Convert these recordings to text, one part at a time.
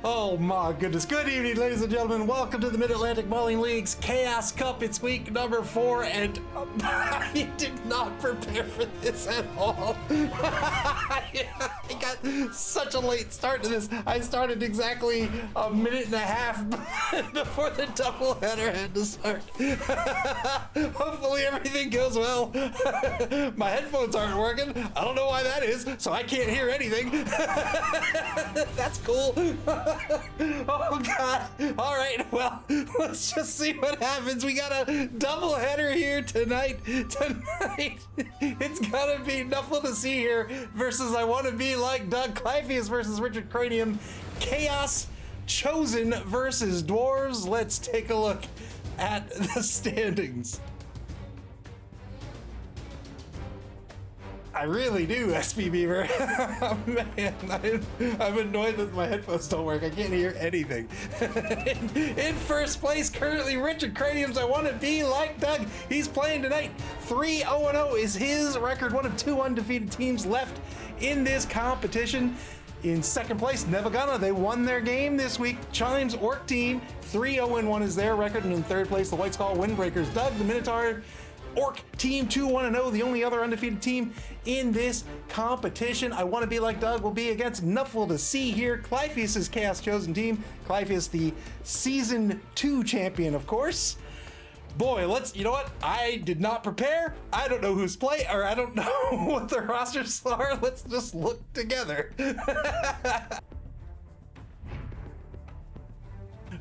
Oh my goodness. Good evening, ladies and gentlemen. Welcome to the Mid-Atlantic Bowling League's Chaos Cup. It's week number 4, and I did not prepare for this at all. I got such a late start to this. I started exactly a minute and a half before the doubleheader had to start. Hopefully everything goes well. My headphones aren't working. I don't know why that is, so I can't hear anything. That's cool. Oh God. All right, well, let's just see what happens. We got a double header here tonight. It's gonna be Nuffle to see here versus I Want to Be Like Doug. Clypheus versus Richard Cranium. Chaos Chosen versus Dwarves. Let's take a look at the standings. I really do, SB Beaver. Oh, man, I'm annoyed that my headphones don't work. I can't hear anything. In first place, currently, Richard Cranium's I Want to Be Like Doug. He's playing tonight. 3-0-0 is his record. One of 2 undefeated teams left in this competition. In second place, Nevagana. They won their game this week. Chimes Orc Team, 3-0-1 is their record. And in third place, the White Skull Windbreakers. Doug, the Minotaur Orc Team 2-1-0, the only other undefeated team in this competition. I Want to Be Like Doug will be against Nuffle to see here. Clypheus' Chaos Chosen team. Clypheus, the Season 2 champion, of course. Boy, you know what? I did not prepare. I don't know who's playing, or I don't know what the rosters are. Let's just look together.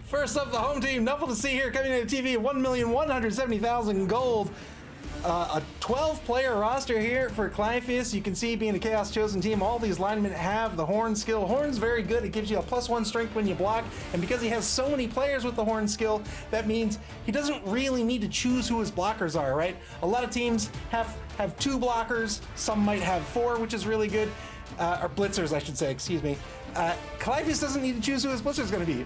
First up, the home team, Nuffle to see here, coming in at TV at 1,170,000 gold. A 12-player roster here for Clypheus. You can see, being a Chaos Chosen team, all these linemen have the Horn skill. Horn's very good. It gives you a +1 strength when you block, and because he has so many players with the Horn skill, that means he doesn't really need to choose who his blockers are, right? A lot of teams have 2 blockers. Some might have 4, which is really good. Or blitzers, I should say, excuse me. Clypheus doesn't need to choose who his blitzer is going to be.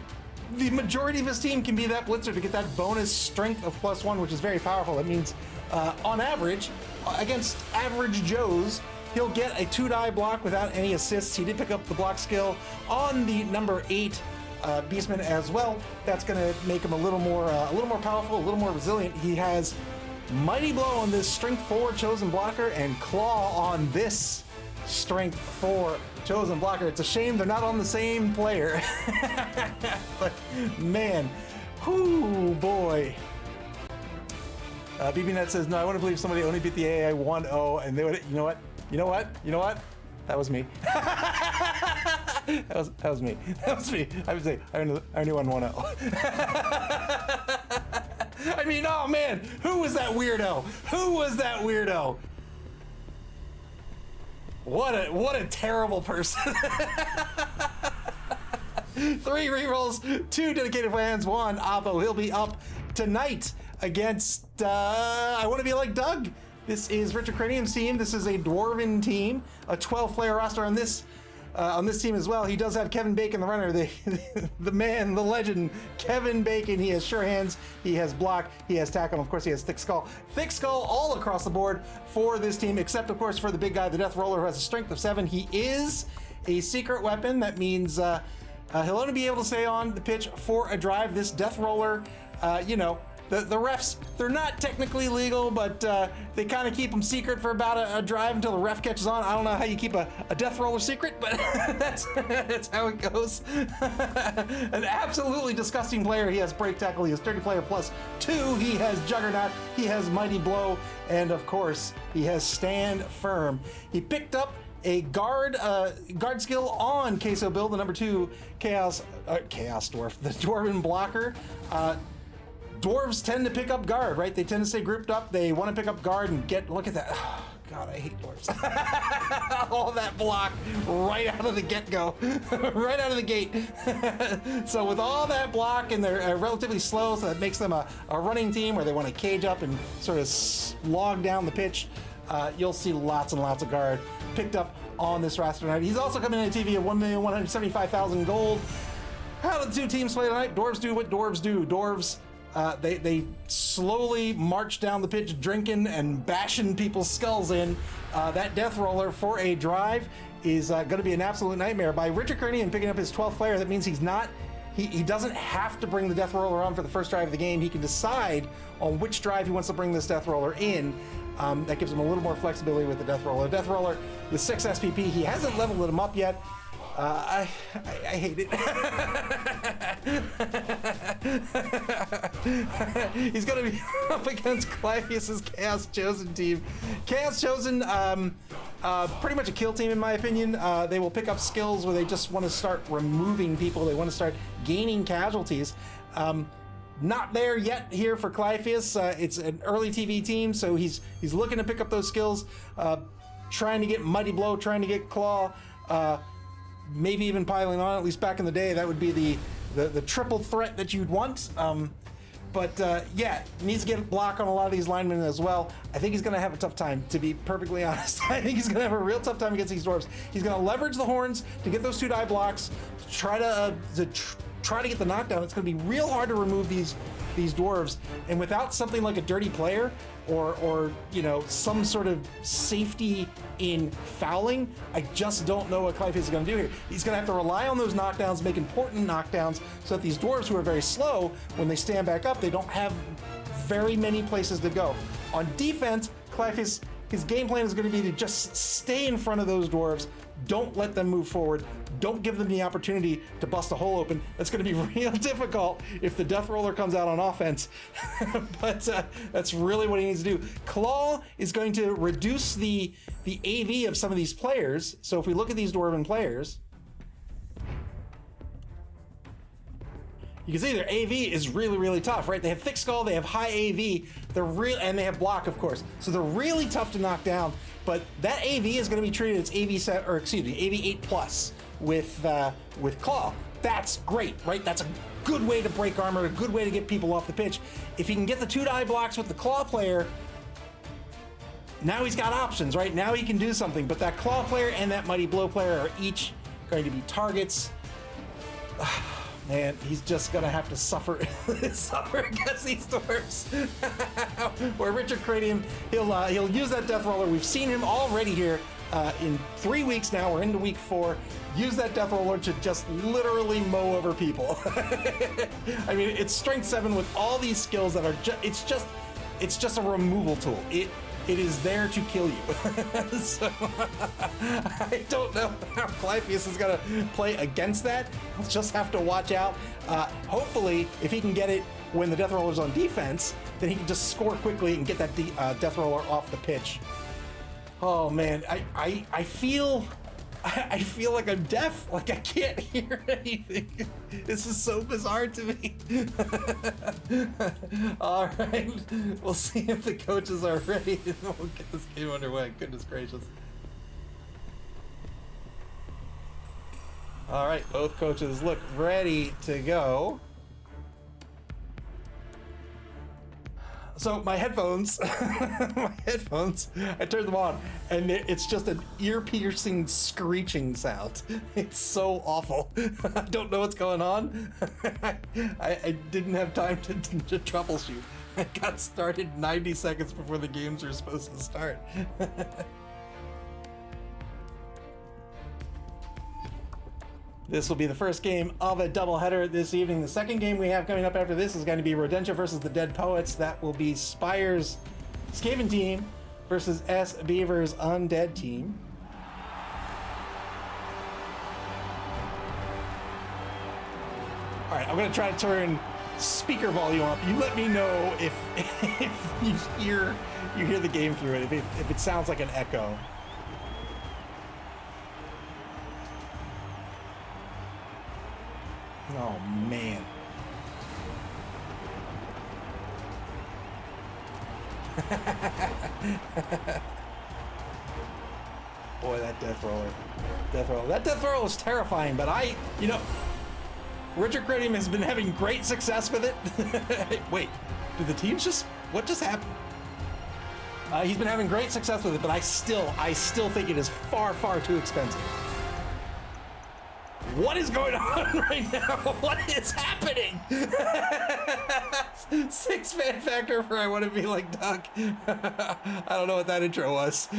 The majority of his team can be that blitzer to get that bonus strength of +1, which is very powerful. That means, on average, against average Joes, he'll get a 2-die block without any assists. He did pick up the block skill on the number 8 Beastman as well. That's going to make him a little more powerful, a little more resilient. He has Mighty Blow on this Strength 4 Chosen blocker and Claw on this Strength 4 Chosen blocker. It's a shame they're not on the same player. But man, whoo boy. BBNet says, no, I want to believe somebody only beat the AI 1-0 and they would, you know what? That was me. that was me. I would say, I only won 1-0. I mean, oh man, who was that weirdo? What a terrible person. 3 rerolls, 2 dedicated fans, 1 Oppo. He'll be up tonight against I Want to Be Like Doug. This is Richard Cranium's team. This is a Dwarven team, a 12-player roster on this team as well. He does have Kevin Bacon, the runner, the man, the legend, Kevin Bacon. He has sure hands, he has block, he has tackle, and of course he has thick skull. Thick skull all across the board for this team, except of course for the big guy, the Death Roller, who has a strength of 7. He is a secret weapon. That means he'll only be able to stay on the pitch for a drive. This Death Roller, the refs, they're not technically legal, but they kind of keep them secret for about a drive until the ref catches on. I don't know how you keep a Death Roller secret, but that's how it goes. An absolutely disgusting player. He has Break Tackle, he has 30 player +2, he has Juggernaut, he has Mighty Blow, and of course, he has Stand Firm. He picked up a guard skill on Queso Bill, the number 2 Chaos Dwarf, the Dwarven blocker. Dwarves tend to pick up guard, right? They tend to stay grouped up. They want to pick up guard and look at that. Oh, God, I hate dwarves. All that block right out of the get-go, right out of the gate. So with all that block, and they're relatively slow, so that makes them a running team where they want to cage up and sort of slog down the pitch. You'll see lots and lots of guard picked up on this roster tonight. He's also coming in at TV at 1,175,000 gold. How do the 2 teams play tonight? Dwarves do what dwarves do. Dwarves They slowly march down the pitch, drinking and bashing people's skulls in. That death roller for a drive is going to be an absolute nightmare. By Richard Cranium picking up his 12th player, that means he's not. He doesn't have to bring the death roller on for the first drive of the game. He can decide on which drive he wants to bring this death roller in. That gives him a little more flexibility with the death roller. Death roller with 6 SPP. He hasn't leveled him up yet. I hate it. He's going to be up against Clyvius's Chaos Chosen team. Chaos Chosen, pretty much a kill team in my opinion. They will pick up skills where they just want to start removing people. They want to start gaining casualties. Not there yet here for Clyvius. It's an early TV team, so he's looking to pick up those skills, trying to get Mighty Blow, trying to get Claw, maybe even piling on. At least back in the day, that would be the triple threat that you'd want. Yeah, needs to get a block on a lot of these linemen as well. I think he's going to have a tough time, to be perfectly honest. I think he's going to have a real tough time against these dwarves. He's going to leverage the horns to get those 2 die blocks, try to get the knockdown. It's going to be real hard to remove these dwarves, and without something like a dirty player or you know, some sort of safety in fouling, I just don't know what Clyvius is going to do here. He's going to have to rely on those knockdowns, make important knockdowns, so that these dwarves who are very slow, when they stand back up, they don't have very many places to go. On defense, Clyvius, his game plan is going to be to just stay in front of those dwarves. Don't let them move forward. Don't give them the opportunity to bust a hole open. That's going to be real difficult if the death roller comes out on offense. But that's really what he needs to do. Claw is going to reduce the AV of some of these players. So if we look at these dwarven players, you can see their AV is really, really tough, right? They have thick skull, they have high AV, and they have block, of course. So they're really tough to knock down. But that AV is going to be treated as AV AV 8 plus with Claw. That's great, right? That's a good way to break armor, a good way to get people off the pitch. If he can get the 2 die blocks with the Claw player, now he's got options, right? Now he can do something. But that Claw player and that Mighty Blow player are each going to be targets. Man, he's just gonna have to suffer against these dwarves. Where Richard Cranium, he'll use that death roller. We've seen him already here in 3 weeks now. We're into week 4. Use that death roller to just literally mow over people. I mean, it's strength 7 with all these skills that are it's just a removal tool. It is there to kill you. So I don't know how Clyvius is going to play against that. He'll just have to watch out. Hopefully, if he can get it when the death roller's on defense, then he can just score quickly and get that death roller off the pitch. Oh man, I feel like I'm deaf. Like I can't hear anything. This is so bizarre to me. All right, we'll see if the coaches are ready and we'll get this game underway. Goodness gracious. All right, both coaches look ready to go. So my headphones, I turned them on, and it's just an ear-piercing screeching sound. It's so awful. I don't know what's going on. I didn't have time to troubleshoot. I got started 90 seconds before the games were supposed to start. This will be the first game of a doubleheader this evening. The second game we have coming up after this is going to be Rodentia versus the Dead Poets. That will be Spire's Skaven team versus S. Beaver's Undead team. All right, I'm going to try to turn speaker volume up. You let me know if you hear the game through it, if it sounds like an echo. Oh man. Boy, that death roller. That death roller was terrifying, but Richard Cranium has been having great success with it. Wait, did the teams what just happened? He's been having great success with it, but I still think it is far, far too expensive. What is going on right now? What is happening? 6 fan factor for I want to be like Doug. I don't know what that intro was.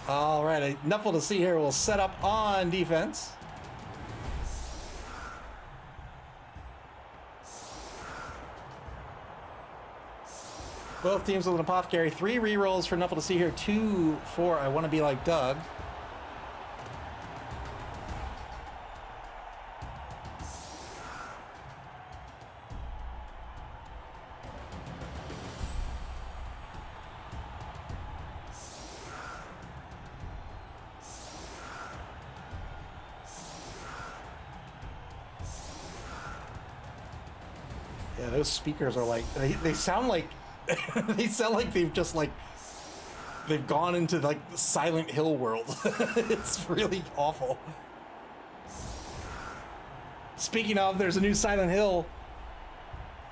All right, Nuffle to see here will set up on defense. Both teams with an apothecary. 3 rerolls for Nuffle to see here. 2 for I want to be like Doug. Yeah, those speakers are like, they sound like, they sound like they've just like, they've gone into like the Silent Hill world. It's really awful. Speaking of, there's a new Silent Hill,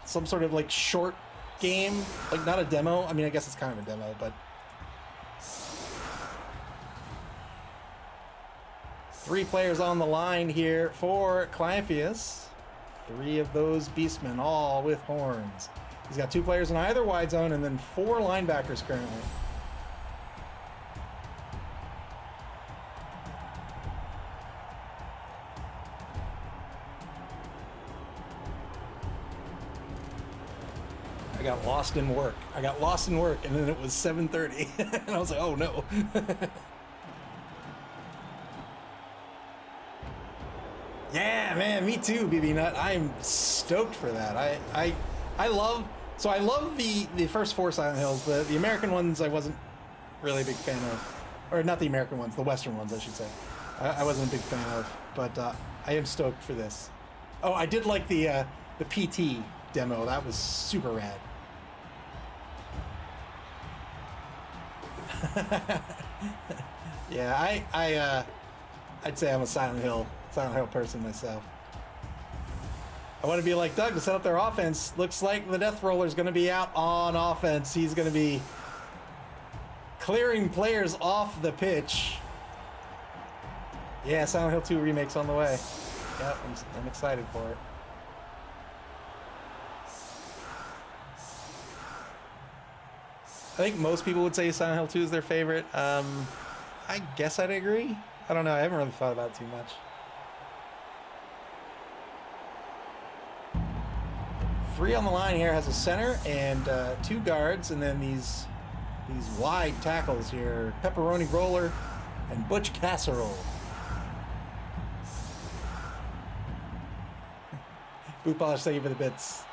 some sort of like short game, like not a demo. I mean, I guess it's kind of a demo, but 3 players on the line here for Clympheus. 3 of those beastmen, all with horns. He's got 2 players in either wide zone and then 4 linebackers currently. I got lost in work. And then it was 7:30. And I was like, oh no. Yeah, man, me too, BB Nut. I'm stoked for that. I love the first 4 Silent Hills. The American ones I wasn't really a big fan of. Or not the American ones, the Western ones I should say. I wasn't a big fan of, but I am stoked for this. Oh, I did like the PT demo. That was super rad. Yeah, I'd say I'm a Silent Hill person myself. I want to be like Doug to set up their offense. Looks like the Death Roller's going to be out on offense. He's going to be clearing players off the pitch. Yeah, Silent Hill 2 remake's on the way. Yep, I'm excited for it. I think most people would say Silent Hill 2 is their favorite. I guess I'd agree. I don't know. I haven't really thought about it too much. 3 on the line here, has a center and 2 guards, and then these wide tackles here: Pepperoni Roller and Butch Casserole. Boot polish, thank you for the bits.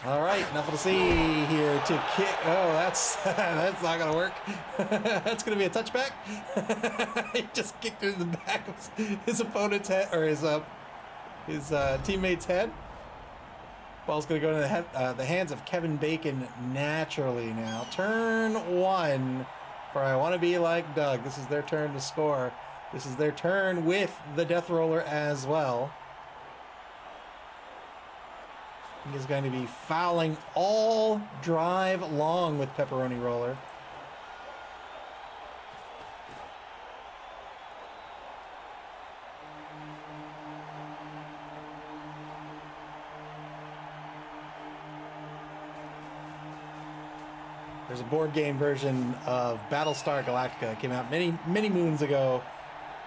All right, Nuffle to see here to kick. Oh, that's that's not gonna work. That's gonna be a touchback. He just kicked it in the back of his opponent's head, or his teammate's head. Ball's gonna go into the hands of Kevin Bacon naturally now. Turn 1 for I want to be like Doug. This is their turn to score. This is their turn with the Death Roller as well. He is going to be fouling all drive long with Pepperoni Roller. There's a board game version of Battlestar Galactica. It came out many moons ago.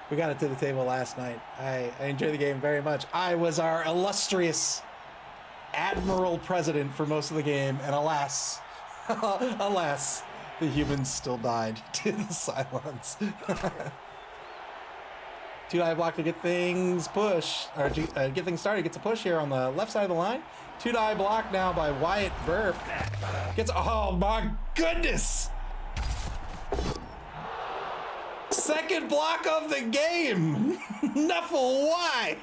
We got it to the table last night. I enjoyed the game very much. I was our illustrious Admiral President for most of the game, and alas, alas, the humans still died to the silence. 2-die block to get things get things started. Gets a push here on the left side of the line. 2-die block now by Wyatt Burp. Oh my goodness! Second block of the game. Nuffle, why?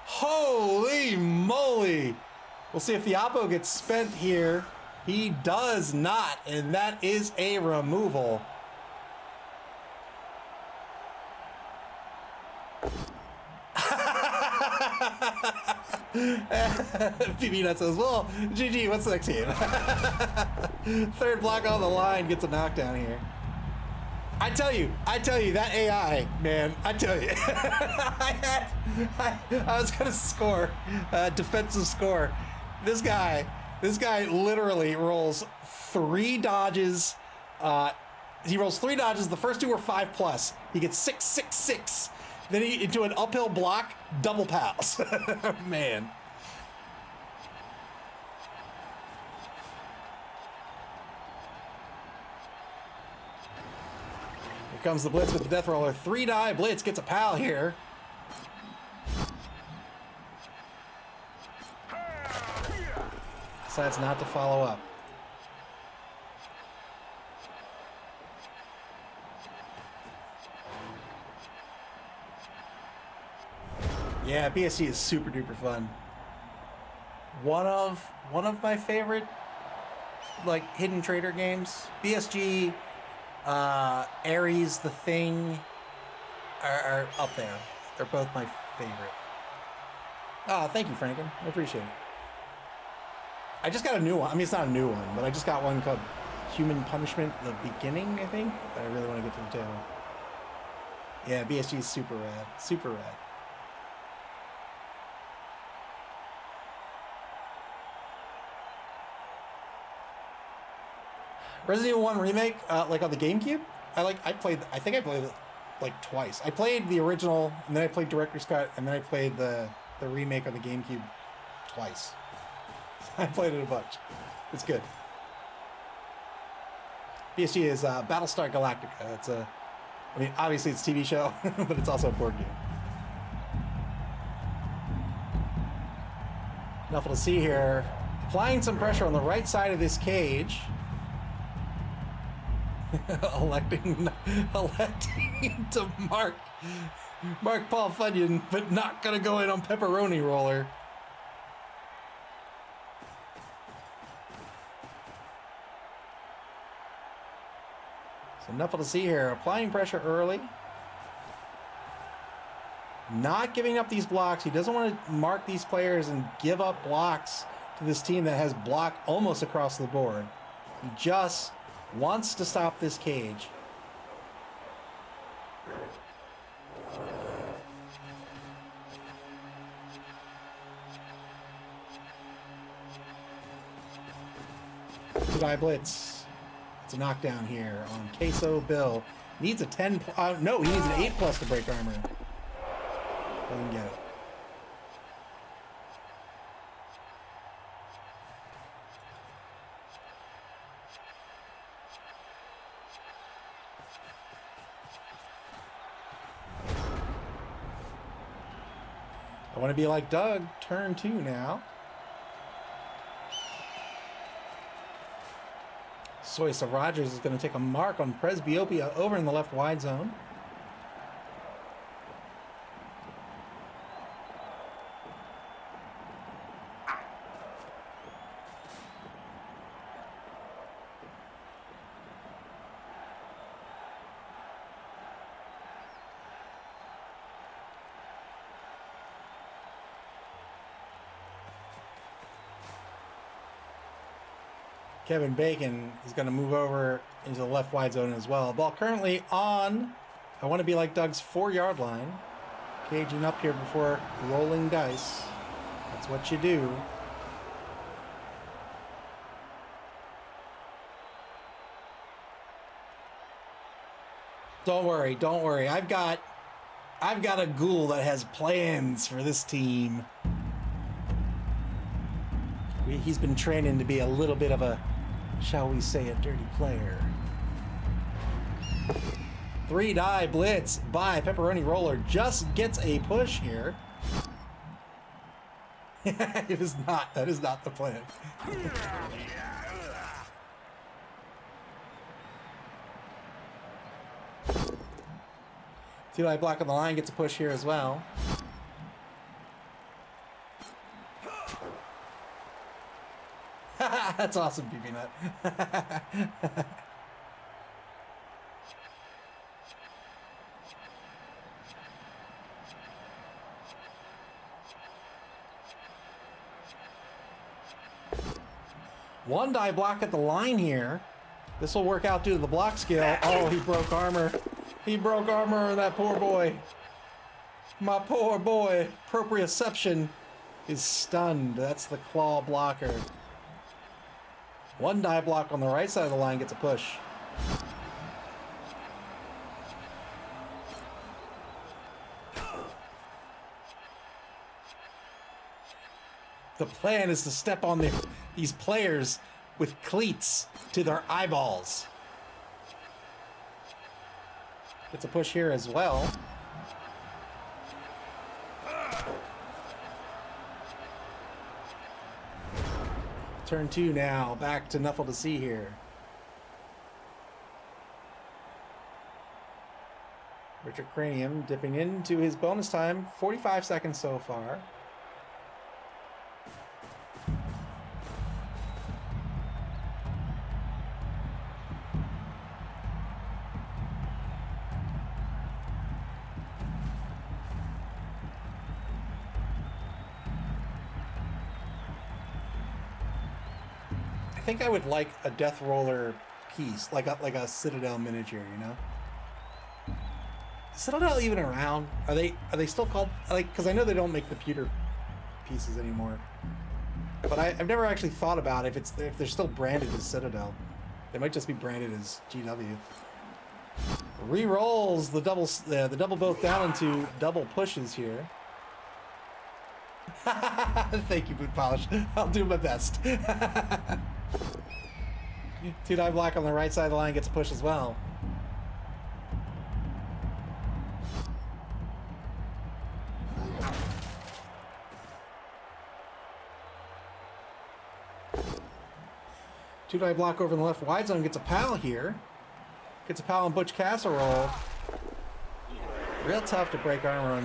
Holy moly! We'll see if the oppo gets spent here. He does not, and that is a removal. PB Nut says, well, GG, what's the next game? Third block on the line gets a knockdown here. I tell you, that AI, man, I tell you. I was going to score, defensive score. This guy literally rolls 3 dodges. He rolls 3 dodges. The first 2 were 5+. He gets 6, 6, 6. Then he into an uphill block, double pals. Man. Here comes the blitz with the death roller. 3-die blitz gets a pal here. Decides not to follow up. Yeah, BSG is super duper fun. One of my favorite like hidden trader games. BSG, Ares, The Thing are up there. They're both my favorite. Ah, thank you, Franken. I appreciate it. I just got a new one. I mean, it's not a new one, but I just got one called Human Punishment: The Beginning, I think. That I really want to get to the tail. Yeah, BSG is super rad. Super rad. Resident Evil 1 remake, like on the GameCube. I think I played it like twice. I played the original, and then I played Director's Cut, and then I played the remake on the GameCube twice. I played it a bunch. It's good. BSG is Battlestar Galactica. It's I mean, obviously it's a TV show, but it's also a board game. Nuffle to see here. Applying some pressure on the right side of this cage. electing to mark Paul Funyun, but not gonna go in on Pepperoni Roller. So Nuffle to see here, applying pressure early, not giving up these blocks. He doesn't want to mark these players and give up blocks to this team that has block almost across the board. He just wants to stop this cage. Two-die blitz. It's a knockdown here on Queso Bill. Needs a 10. No, he needs an 8+ to break armor. Doesn't get it. I want to be like Doug. Turn 2 now. Soysa Rogers is going to take a mark on Presbyopia over in the left wide zone. Kevin Bacon is going to move over into the left wide zone as well. Ball currently on, I want to be like Doug's 4-yard line. Caging up here before rolling dice. That's what you do. Don't worry, don't worry. I've got a ghoul that has plans for this team. He's been training to be a little bit of a, shall we say, a dirty player. 3-die blitz by Pepperoni Roller just gets a push here. It is not. That is not the plan. 2-die block on the line gets a push here as well. That's awesome, PB Nut. One die block at the line here. This will work out due to the block skill. Oh, he broke armor. He broke armor, that poor boy. My poor boy. Proprioception is stunned. That's the claw blocker. One die block on the right side of the line gets a push. The plan is to step on these players with cleats to their eyeballs. Gets a push here as well. Turn 2 now. Back to Nuffle to see here. Richard Cranium dipping into his bonus time. 45 seconds so far. I think I would like a Death Roller piece, like a Citadel miniature, you know? Is Citadel even around? Are they still called, like, because I know they don't make the pewter pieces anymore. But I've never actually thought about if they're still branded as Citadel. They might just be branded as GW. Re-rolls the double both down into double pushes here. Thank you, Boot Polish. I'll do my best. 2-die block on the right side of the line gets a push as well. Two-die block over in the left wide zone gets a pal here. Gets a pal on Butch Casserole. Real tough to break armor on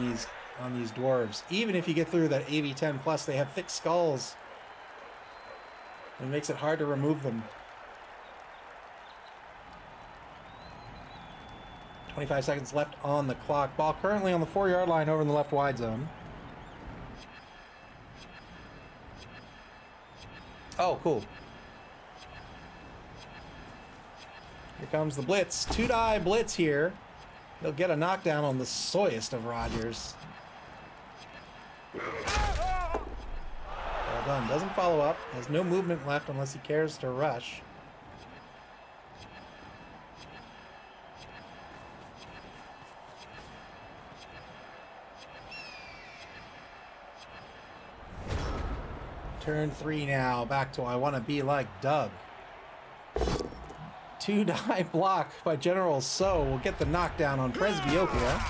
these dwarves. Even if you get through that AV10 plus, they have thick skulls. It makes it hard to remove them. 25 seconds left on the clock. Ball currently on the 4-yard line over in the left wide zone. Oh, cool. Here comes the blitz. 2-die blitz here. He'll get a knockdown on the soyest of Rogers. Well done. Doesn't follow up. Has no movement left unless he cares to rush. Turn 3 now. Back to I Want to Be Like Doug. 2-die block by General So will get the knockdown on Presbyopia.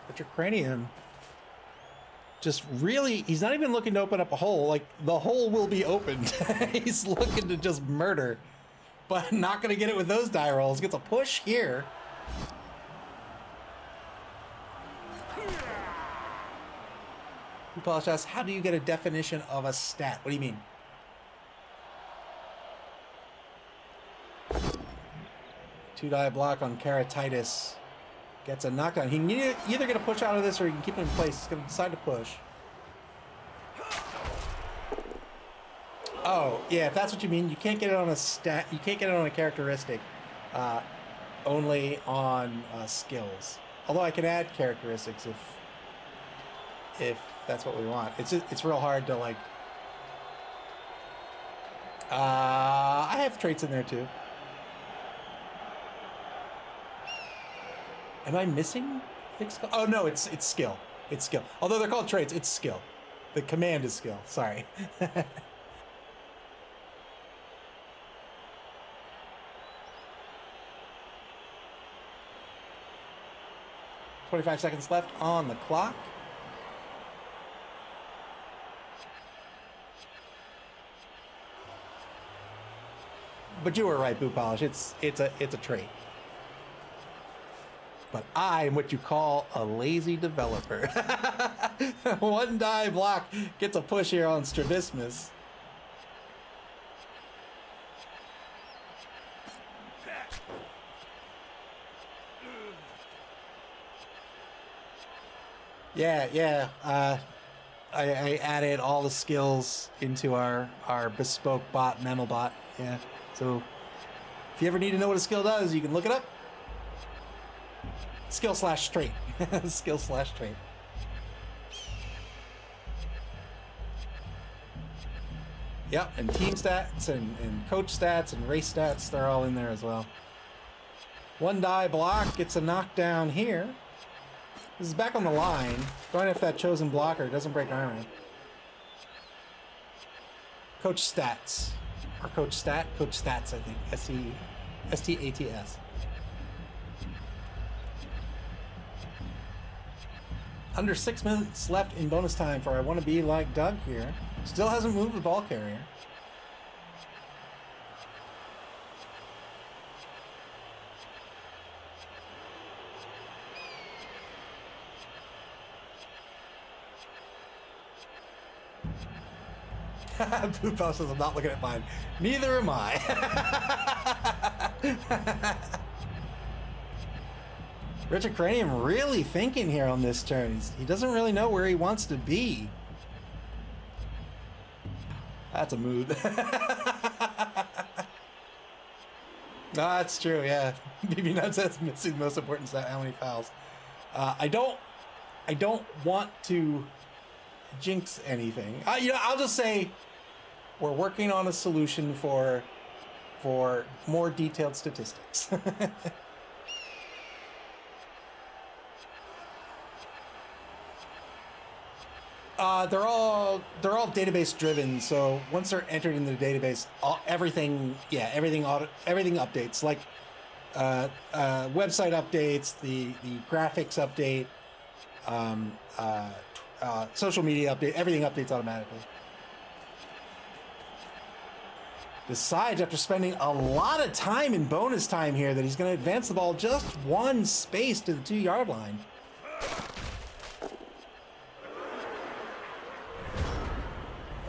Richard Cranium just really, he's not even looking to open up a hole. Like, the hole will be opened. He's looking to just murder, but not going to get it with those die rolls. Gets a push here. Polish asks, how do you get a definition of a stat? What do you mean? Two-die block on Keratitis. Gets a knockdown. He can either get a push out of this or he can keep it in place. He's going to decide to push. Oh, yeah, if that's what you mean, you can't get it on a stat. You can't get it on a characteristic. Only on skills. Although I can add characteristics if that's what we want. It's real hard to, like... I have traits in there too. Am I missing thick skull? Oh no, it's skill. It's skill. Although they're called traits, it's skill. The command is skill. Sorry. 25 seconds left on the clock. But you were right, Boo Polish. It's a trait. But I am what you call a lazy developer. One die block gets a push here on Strabismus. Yeah. I added all the skills into our bespoke bot, MAML bot. Yeah. So if you ever need to know what a skill does, you can look it up. Skill/trait. Skill/trait. Yep, and team stats and coach stats and race stats, they're all in there as well. One die block gets a knockdown here. This is back on the line. Going after that chosen blocker, doesn't break armor. Coach stats. Or coach stat? Coach stats, I think. S-T-A-T-S. Under 6 minutes left in bonus time for I Want to Be Like Doug here. Still hasn't moved the ball carrier. Poop House says I'm not looking at mine. Neither am I. Richard Cranium really thinking here on this turn. He doesn't really know where he wants to be. That's a mood. No, that's true, yeah. BB Nuts says missing the most important stat, how many fouls. I don't want to jinx anything. I'll just say we're working on a solution for more detailed statistics. They're all database driven. So once they're entered in the database, everything updates. Like website updates, the graphics update, social media update. Everything updates automatically. Decides after spending a lot of time in bonus time here that he's going to advance the ball just one space to the 2-yard line.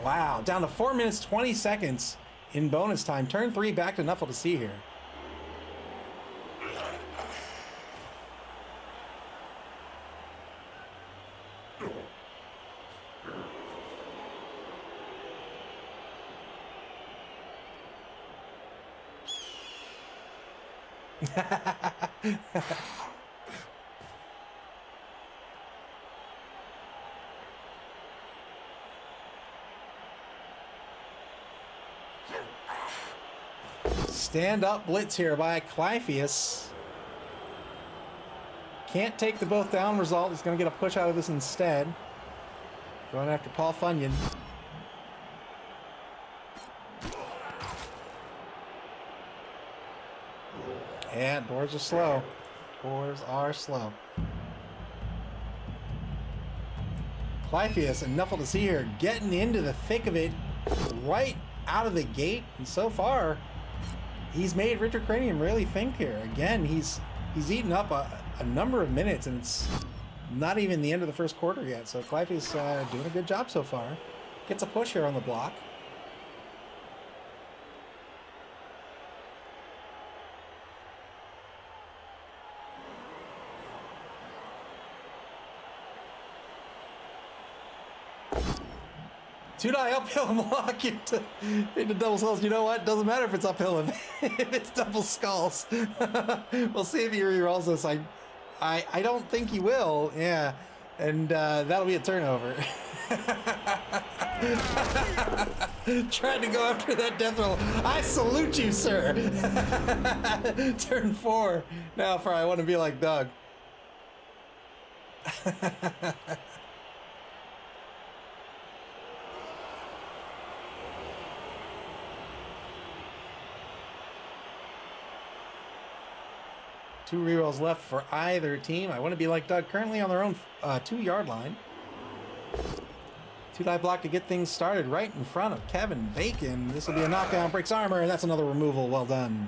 Wow, down to 4 minutes, 20 seconds in bonus time. Turn 3 back to Nuffle to see here. Stand up blitz here by Clypheus. Can't take the both down result. He's going to get a push out of this instead. Going after Paul Funyon. And doors are slow. Doors are slow. Clypheus and Nuffle to see here getting into the thick of it right out of the gate. And so far, he's made Richard Cranium really think here. Again, he's eaten up a number of minutes, and it's not even the end of the first quarter yet. So Clypheus doing a good job so far. Gets a push here on the block. Two-die uphill block into double skulls. You know what? Doesn't matter if it's uphill, if it's double skulls. We'll see if he re-rolls this. I don't think he will. Yeah. And that'll be a turnover. Trying to go after that death roll. I salute you, sir. Turn 4. Now for I Want to Be Like Doug. Two rerolls left for either team. I Want to Be Like Doug currently on their own 2-yard line. Two-die block to get things started right in front of Kevin Bacon. This will be a knockdown, breaks armor, and that's another removal. Well done.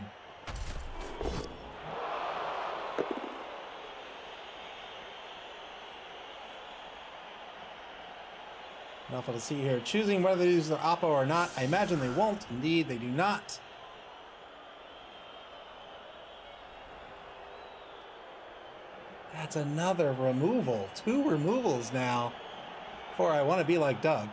Enough to see here. Choosing whether to use their Oppo or not. I imagine they won't. Indeed, they do not. That's another removal. 2 removals now for I Want to Be Like Doug.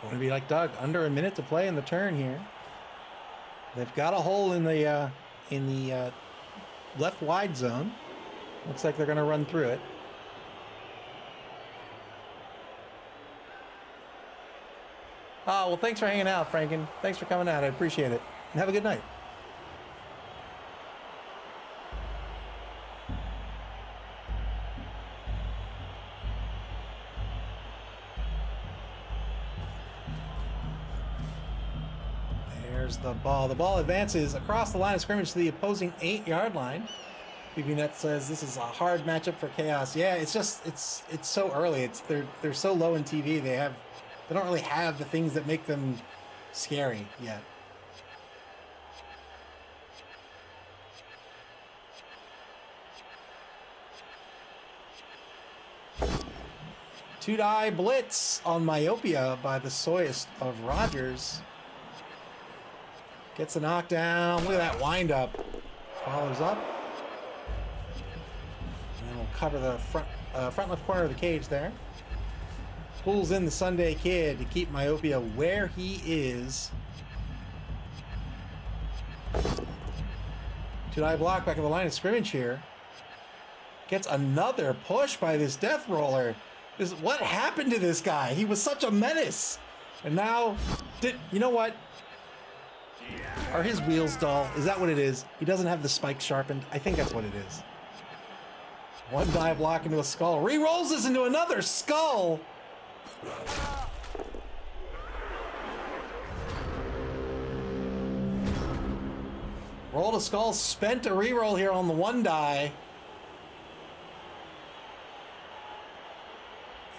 Want to Be Like Doug. Under a minute to play in the turn here. They've got a hole in the left wide zone. Looks like they're going to run through it. Oh, well, thanks for hanging out, Franken. Thanks for coming out. I appreciate it. And have a good night. There's the ball. The ball advances across the line of scrimmage to the opposing 8-yard line. BBNet says this is a hard matchup for Chaos. Yeah, it's just it's so early. They're so low in TV. They don't really have the things that make them scary yet. Two-die blitz on Myopia by the soyest of Rogers. Gets a knockdown. Look at that wind-up. Follows up. And we'll cover the front left corner of the cage there. Pulls in the Sunday Kid to keep Myopia where he is. Two-die block back of the line of scrimmage here. Gets another push by this Death Roller. What happened to this guy? He was such a menace. And now, you know what? Are his wheels dull? Is that what it is? He doesn't have the spikes sharpened? I think that's what it is. One dive block into a skull. Re-rolls this into another skull! Rolled a skull, spent a re-roll here on the one die.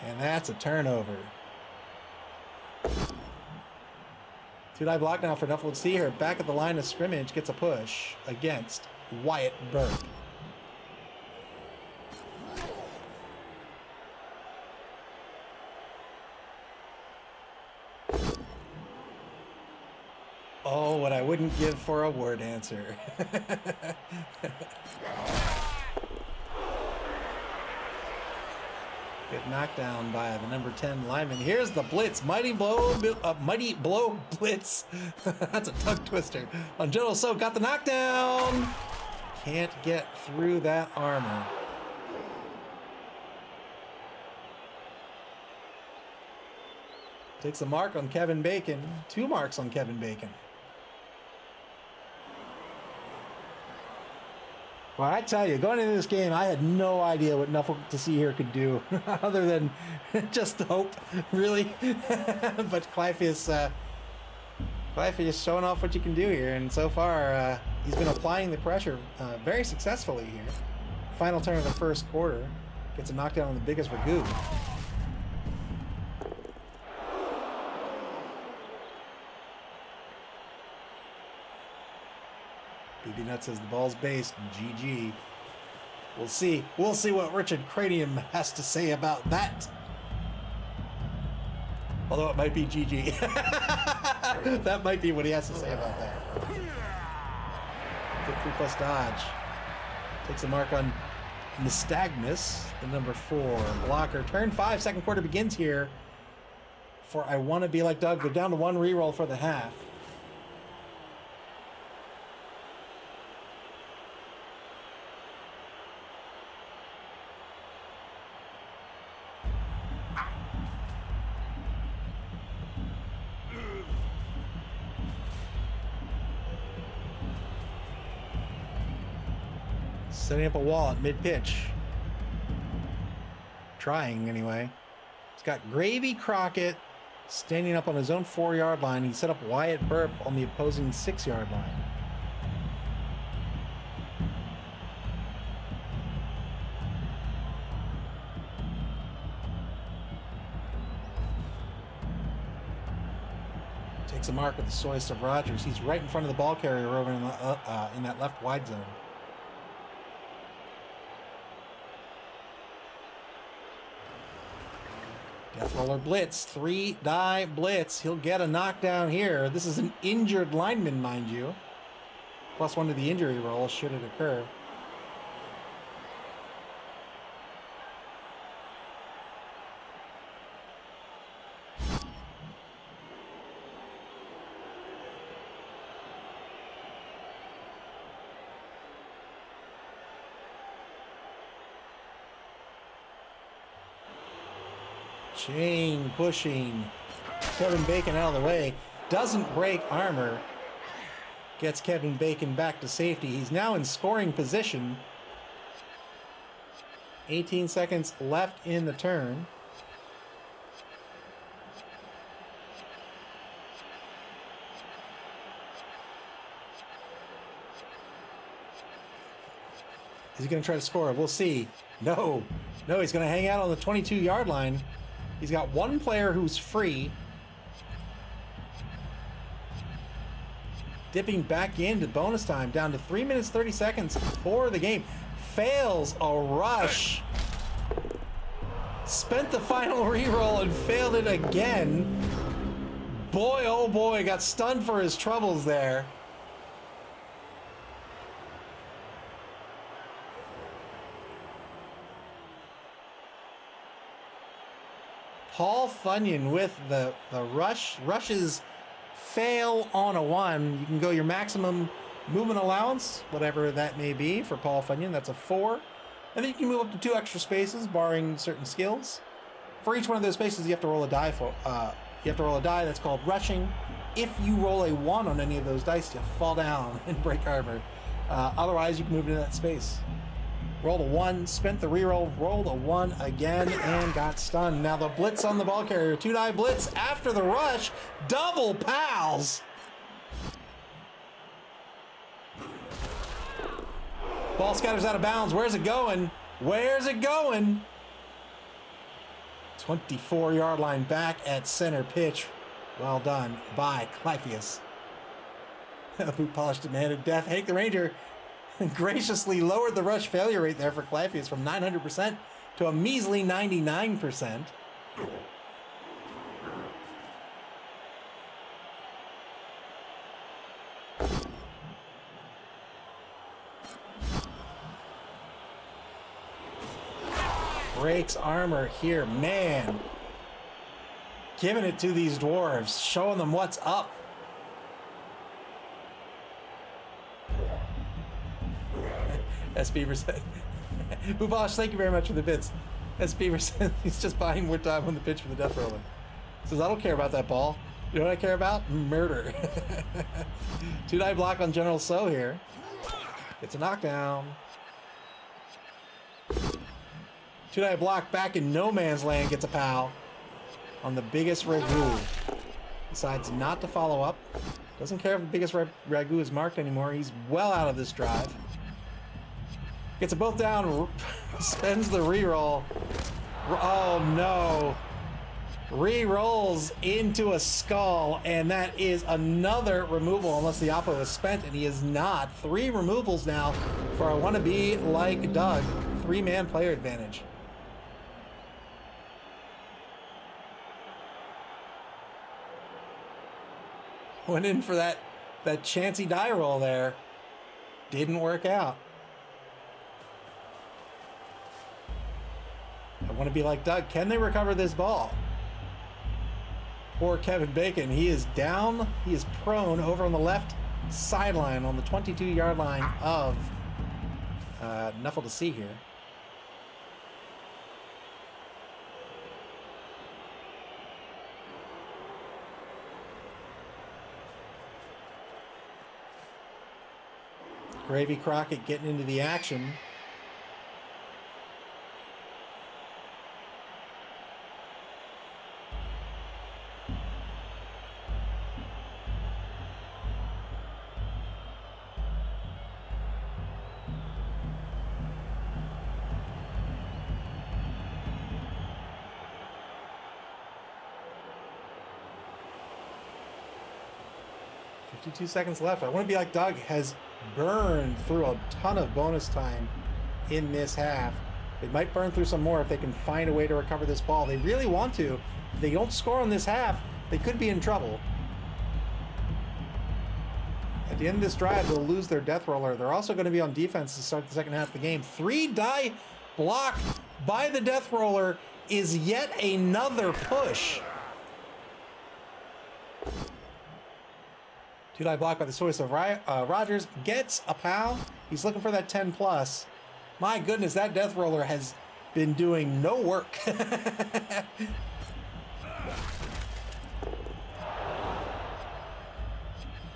And that's a turnover. Two-die block now for Nuffle. Let's see here. Back at the line of scrimmage, gets a push against Wyatt Burke. Oh, what I wouldn't give for a word answer. Good knockdown by the number 10 lineman. Here's the blitz. Mighty blow blitz. That's a tongue twister. On General So got the knockdown. Can't get through that armor. Takes a mark on Kevin Bacon. 2 marks on Kevin Bacon. Well, I tell you, going into this game, I had no idea what Nuffle to See Here could do, other than just hope, really. But Clive is showing off what you can do here, and so far, he's been applying the pressure very successfully here. Final turn of the first quarter, gets a knockdown on the biggest Ragu. BBNet says the ball's based. GG. We'll see. We'll see what Richard Cranium has to say about that. Although it might be GG. That might be what he has to say about that. 3+ dodge. Takes a mark on Nystagmus, the number 4 blocker. Turn 5, second quarter begins here for I Want to Be Like Doug. They're down to 1 reroll for the half. Setting up a wall at mid-pitch. Trying, anyway. He's got Gravy Crockett standing up on his own 4-yard line. He set up Wyatt Burp on the opposing 6-yard line. Takes a mark with the soyest of Rogers. He's right in front of the ball carrier over in that left wide zone. Death Roller Blitz, 3-die blitz. He'll get a knockdown here. This is an injured lineman, mind you. +1 to the injury roll should it occur. Chain pushing. Kevin Bacon out of the way. Doesn't break armor. Gets Kevin Bacon back to safety. He's now in scoring position. 18 seconds left in the turn. Is he going to try to score? We'll see. No, he's going to hang out on the 22-yard line. He's got one player who's free. Dipping back into bonus time, down to 3 minutes, 30 seconds for the game. Fails a rush. Spent the final reroll and failed it again. Boy, oh boy, got stunned for his troubles there. Paul Funyon with the rush. Rushes fail on a 1. You can go your maximum movement allowance, whatever that may be for Paul Funyon. That's a 4. And then you can move up to 2 extra spaces, barring certain skills. For each one of those spaces, you have to roll a die. That's called rushing. If you roll a 1 on any of those dice, you fall down and break armor. Otherwise, you can move into that space. Rolled a 1, spent the reroll, rolled a 1 again, and got stunned. Now the blitz on the ball carrier. 2-die blitz after the rush. Double pals. Ball scatters out of bounds. Where's it going? Where's it going? 24-yard line back at center pitch. Well done by Clypheus. Boot polish demanded death. Hank the Ranger graciously lowered the rush failure rate there for Clypheus from 900% to a measly 99%. Breaks armor here, man. Giving it to these dwarves, showing them what's up. S. Beaver said, Bubosh, thank you very much for the bits. S. Beaver said he's just buying more time on the pitch for the death roller. Says, I don't care about that ball. You know what I care about? Murder. 2-die block on General So here. It's a knockdown. 2-die block back in no man's land gets a pal on the biggest Ragu. Decides not to follow up. Doesn't care if the biggest Ragu is marked anymore. He's well out of this drive. Gets them both down, spends the reroll. Oh no. Re-rolls into a skull, and that is another removal unless the Oppo is spent, and he is not. 3 removals now for a wannabe like Doug. 3-man player advantage. Went in for that chancy die roll there. Didn't work out. I want to be like Doug. Can they recover this ball? Poor Kevin Bacon. He is down. He is prone over on the left sideline on the 22-yard line of Nuffle to see here. Gravy Crockett getting into the action. Two seconds left. I want to be like Doug. Has burned through a ton of bonus time in this half. They might burn through some more if they can find a way to recover this ball. They really want to. If they don't score on this half, they could be in trouble. At the end of this drive, they'll lose their death roller. They're also going to be on defense to start the second half of the game. 3-die block by the death roller is yet another push. 2-die block by the choice of Rogers. Gets a pal. He's looking for that 10 plus. My goodness, that death roller has been doing no work.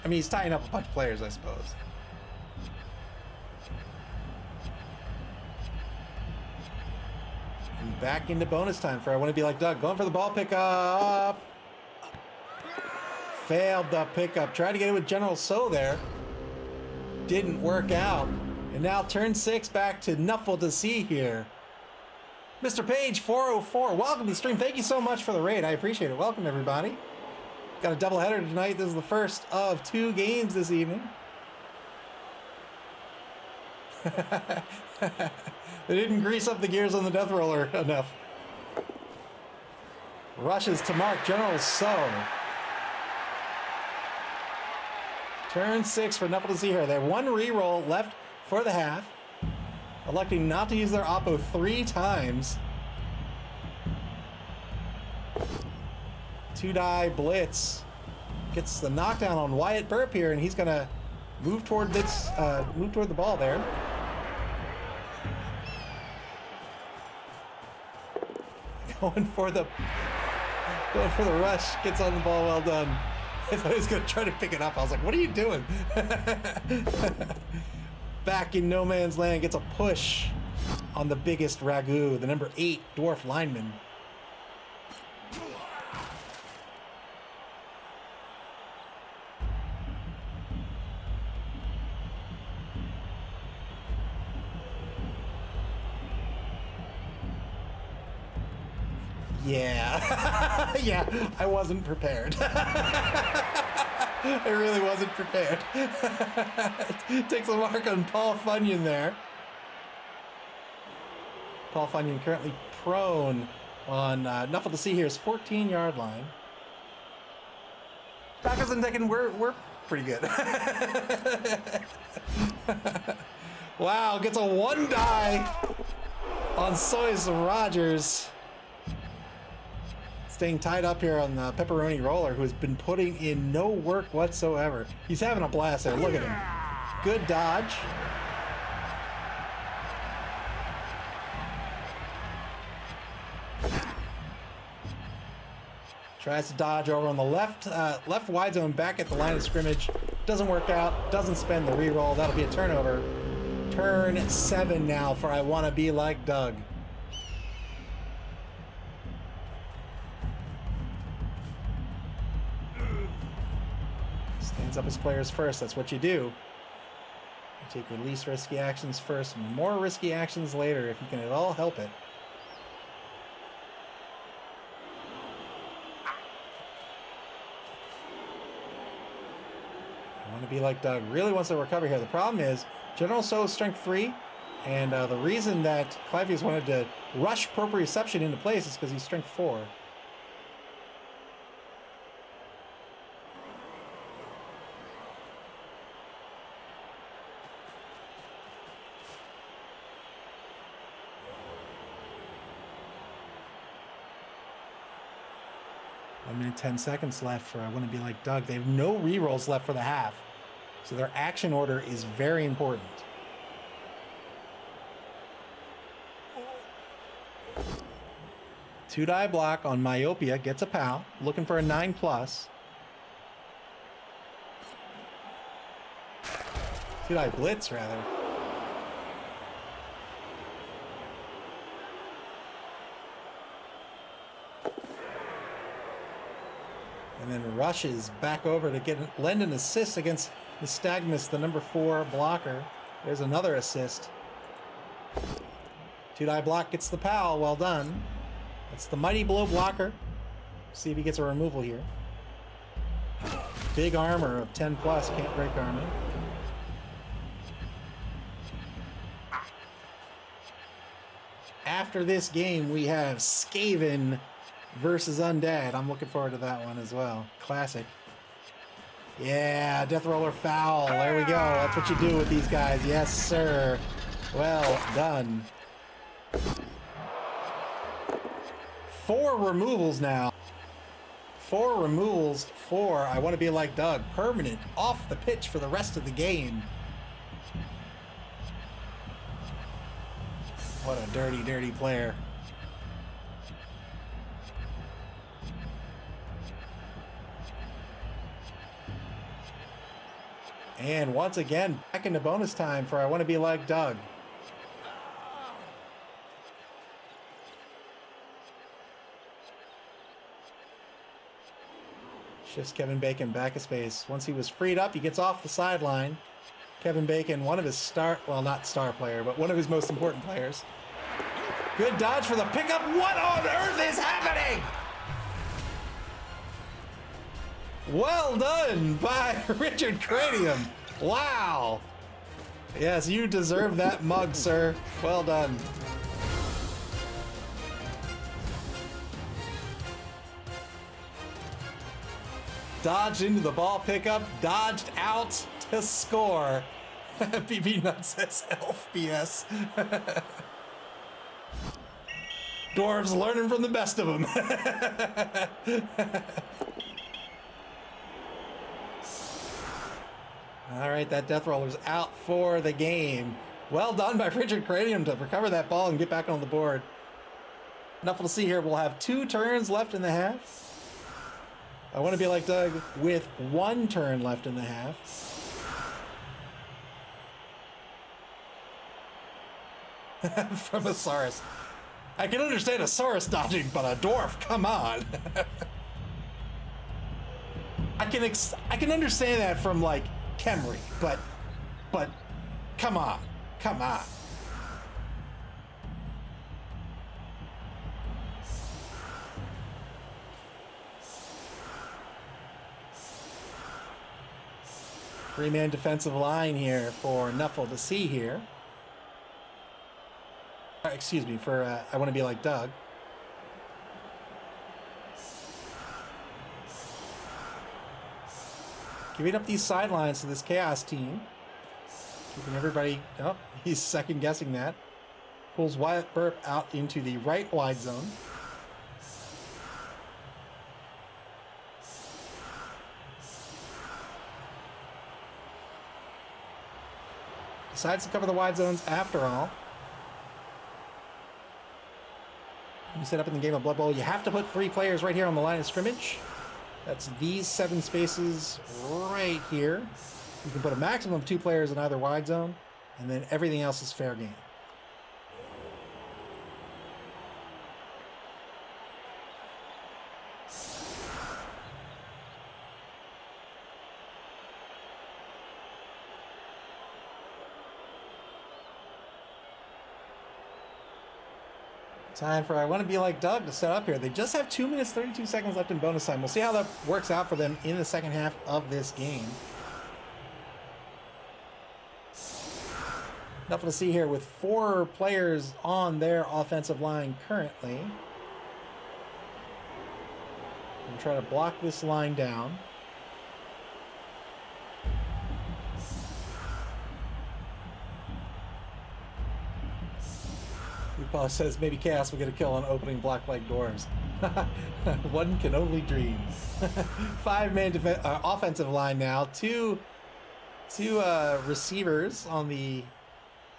I mean, he's tying up a bunch of players, I suppose. And back into bonus time for I Want to Be Like Doug. Going for the ball pickup. Failed the pickup. Tried to get it with General So there. Didn't work out. And now turn 6 back to Nuffle to see here. Mr. Page 404, welcome to the stream. Thank you so much for the raid. I appreciate it. Welcome, everybody. Got a doubleheader tonight. This is the first of 2 games this evening. They didn't grease up the gears on the death roller enough. Rushes to mark General So. Turn 6 for Nuffle to see here. They have 1 reroll left for the half. Electing not to use their Oppo 3 times. 2-die blitz. Gets the knockdown on Wyatt Burp here, and he's gonna move toward this, move toward the ball there. Going for the rush. Gets on the ball. Well done. I thought he was gonna try to pick it up. I was like, what are you doing? Back in no man's land, gets a push on the biggest Ragu, the number 8 dwarf lineman. Yeah. Yeah, I wasn't prepared. I really wasn't prepared. Takes a mark on Paul Funyon there. Paul Funyon currently prone on Nuffle to see here's 14-yard line. Backers and Tekken, we're pretty good. Wow, gets a 1-die on Soy's Rogers. Staying tied up here on the Pepperoni Roller, who has been putting in no work whatsoever. He's having a blast there. Look at him. Good dodge. Tries to dodge over on the left wide zone, back at the line of scrimmage. Doesn't work out. Doesn't spend the reroll. That'll be a turnover. Turn 7 now for I Want to Be Like Doug. Stands up his players first. That's what you do. You take your least risky actions first, and more risky actions later if you can at all help it. I Want to Be Like Doug. Really wants to recover here. The problem is General So is strength 3, and the reason that Clyvius wanted to rush proprioception into place is because he's strength 4. A minute 10 seconds left for I Want to Be Like Doug. They have no rerolls left for the half, so their action order is very important. Two-die block on Myopia, gets a pal, looking for a 9 plus. Two-die blitz, rather. And then rushes back over to lend an assist against Nystagmus, the number 4 blocker. There's another assist. Two-die block gets the pal. Well done. That's the Mighty Blow blocker. See if he gets a removal here. Big armor of 10 plus. Can't break armor. after this game, we have Skaven versus Undead. I'm looking forward to that one as well. Classic. Yeah, Death Roller foul. There we go. That's what you do with these guys. Yes, sir. Well done. 4 removals now. 4 removals for I Want to Be Like Doug. Permanent off the pitch for the rest of the game. What a dirty, dirty player. And once again, back into bonus time for I Want to Be Like Doug. Shifts Kevin Bacon back of space. Once he was freed up, he gets off the sideline. Kevin Bacon, one of his not star player, but one of his most important players. Good dodge for the pickup. What on earth is happening? Well done by Richard Cranium. Wow. Yes, you deserve that mug, sir. Well done. Dodged into the ball pickup, dodged out to score. BB Nut says elf BS. Dwarves learning from the best of them. All right, that Death Roller's out for the game. Well done by Richard Cranium to recover that ball and get back on the board. Nuffle to see here. We'll have 2 turns left in the half. I Want to Be Like Doug with 1 turn left in the half. From a Saurus. I can understand a Saurus dodging, but a dwarf, come on. I can understand that from like Kemri, but come on. Three-man defensive line here for Nuffle to see here. Excuse me, for I Want to Be Like Doug. Giving up these sidelines to this Chaos team. Keeping everybody... Oh, he's second-guessing that. Pulls Wyatt Burp out into the right wide zone. Decides to cover the wide zones after all. You set up in the game of Blood Bowl, you have to put 3 players right here on the line of scrimmage. That's these 7 spaces right here. You can put a maximum of 2 players in either wide zone, and then everything else is fair game. Time for I Want to Be Like Doug to set up here. They just have 2 minutes, 32 seconds left in bonus time. We'll see how that works out for them in the second half of this game. Nothing to see here with 4 players on their offensive line currently. I'm trying to block this line down. Paul says maybe Chaos will get a kill on opening block like dwarves. One can only dream. 5-man offensive line now. Two receivers on the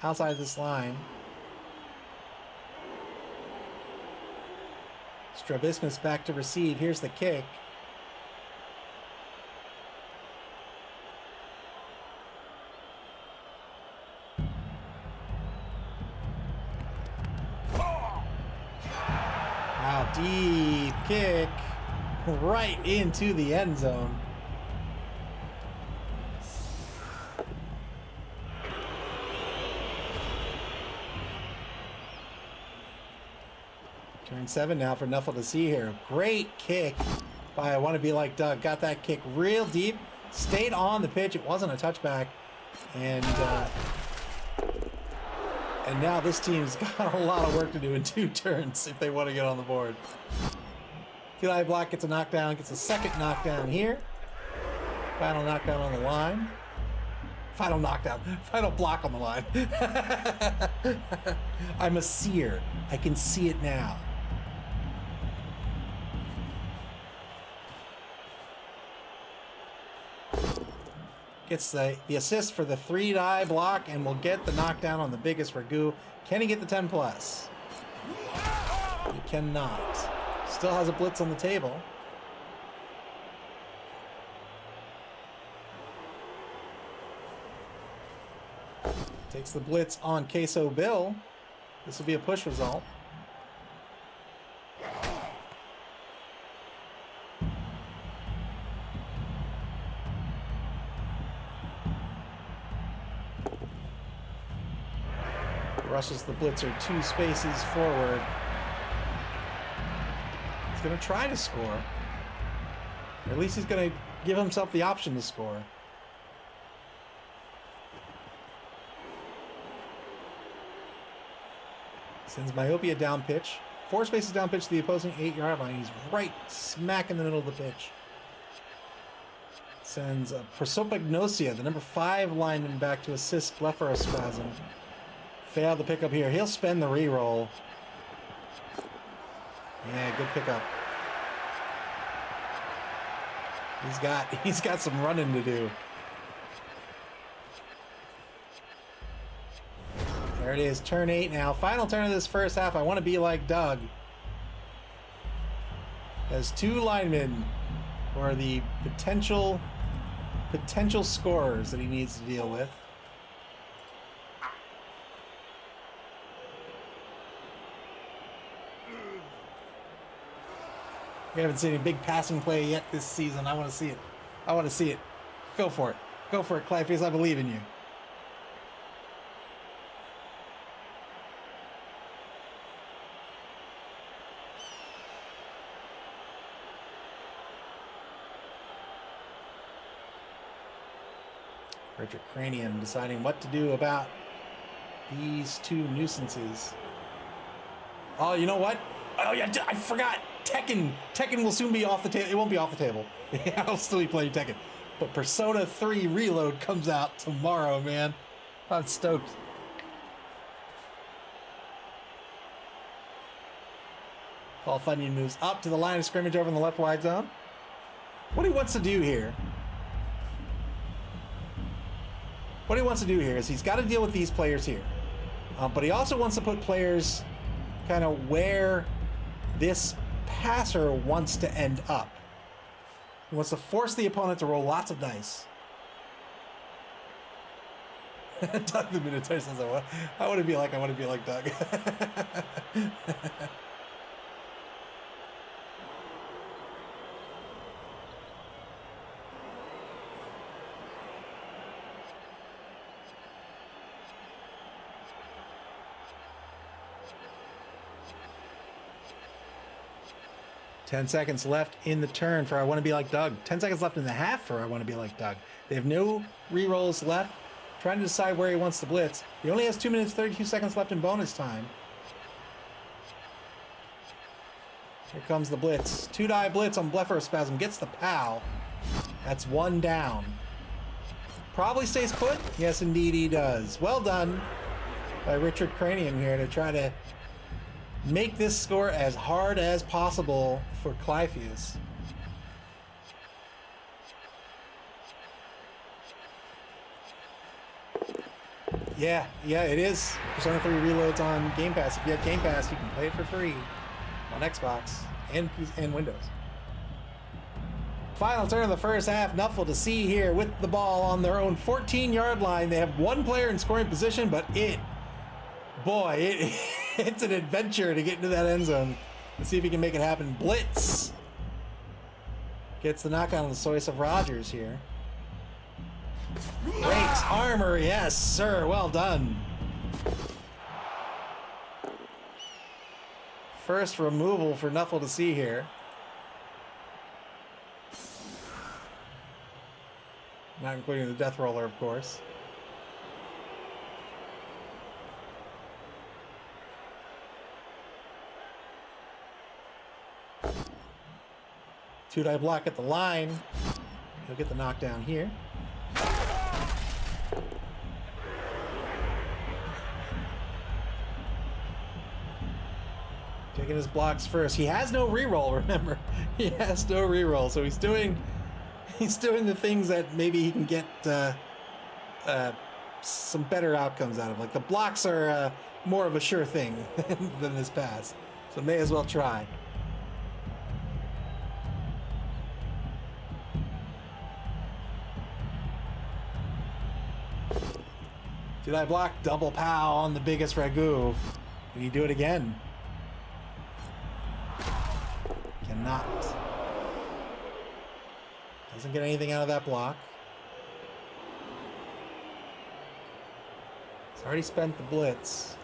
outside of this line. Strabismus back to receive. Here's the kick. Deep kick right into the end zone. Turn 7 now for Nuffle to see here. Great kick by I Want to Be Like Doug. Got that kick real deep. Stayed on the pitch. It wasn't a touchback. And And now this team's got a lot of work to do in 2 turns if they want to get on the board. Eli block gets a knockdown, gets a second knockdown here. Final knockdown on the line. Final knockdown. Final block on the line. I'm a seer. I can see it now. Gets the assist for the 3-die block and will get the knockdown on the biggest Ragu. Can he get the 10 plus? He cannot. Still has a blitz on the table. Takes the blitz on Queso Bill. This will be a push result. Rushes the blitzer 2 spaces forward. He's going to try to score. Or at least he's going to give himself the option to score. Sends Myopia down pitch. 4 spaces down pitch to the opposing 8-yard line. He's right smack in the middle of the pitch. Sends Prosopagnosia, the number 5 lineman, back to assist blepharospasm. Failed the pickup here. He'll spend the re-roll. Yeah, good pickup. He's got some running to do. There it is, turn 8 now. Final turn of this first half. I want to be like Doug. Has 2 linemen who are the potential scorers that he needs to deal with. We haven't seen a big passing play yet this season. I want to see it. I want to see it. Go for it. Go for it, Clypeface. I believe in you. Richard Cranium deciding what to do about these 2 nuisances. Oh, you know what? Oh, yeah, I forgot. Tekken will soon be off the table. It won't be off the table. I'll still be playing Tekken. But Persona 3 Reload comes out tomorrow, man. I'm stoked. Paul Funyun moves up to the line of scrimmage over in the left wide zone. What he wants to do here... What he wants to do here is he's got to deal with these players here. But he also wants to put players kind of where this passer wants to end up. He wants to force the opponent to roll lots of dice. Doug the Minotaur says, I want to be like Doug. 10 seconds left in the turn for I Want to Be Like Doug. 10 seconds left in the half for I Want to Be Like Doug. They have no re-rolls left. Trying to decide where he wants to blitz. He only has 2 minutes, 32 seconds left in bonus time. Here comes the blitz. 2-die blitz on Blepharospasm. Gets the POW. That's 1 down. Probably stays put. Yes, indeed he does. Well done by Richard Cranium here to try to make this score as hard as possible for Clypheus. Yeah, it is. Persona 3 Reloads on Game Pass. If you have Game Pass, you can play it for free on Xbox and Windows. Final turn of the first half. Nuffle to see here with the ball on their own 14-yard line. They have 1 player in scoring position, but it's an adventure to get into that end zone. Let's see if he can make it happen. Blitz gets the knockdown on the Soyce of Rogers here. Breaks armor, yes, sir. Well done. First removal for Nuffle to see here. Not including the death roller, of course. Two-die block at the line. He'll get the knockdown here. Taking his blocks first. He has no reroll, remember. He has no reroll, so he's doing the things that maybe he can get some better outcomes out of. Like the blocks are more of a sure thing than this pass, so may as well try. Two-die block, double pow on the biggest ragu. Can he do it again? Cannot. Doesn't get anything out of that block. He's already spent the blitz.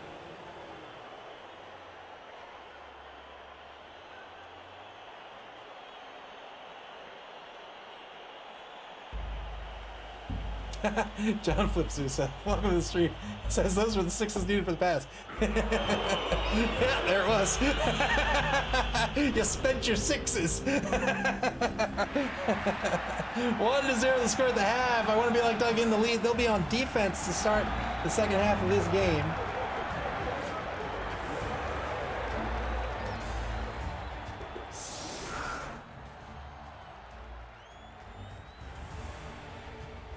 John flips Usa. Welcome to the stream. Says those were the sixes needed for the pass. Yeah, there it was. You spent your sixes. 1-0 the score at the half. I want to be like Doug in the lead. They'll be on defense to start the second half of this game.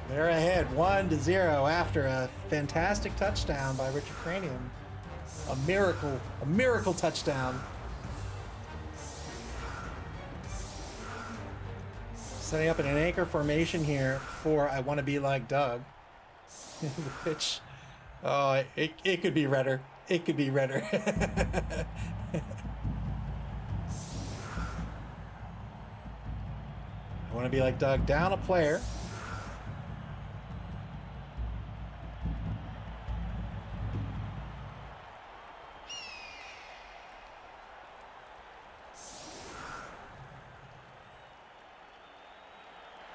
They're ahead 1-0 after a fantastic touchdown by Richard Cranium. A miracle touchdown. Setting up in an anchor formation here for I Want to Be Like Doug. The pitch. Oh, it could be redder. It could be redder. I Want to Be Like Doug down a player.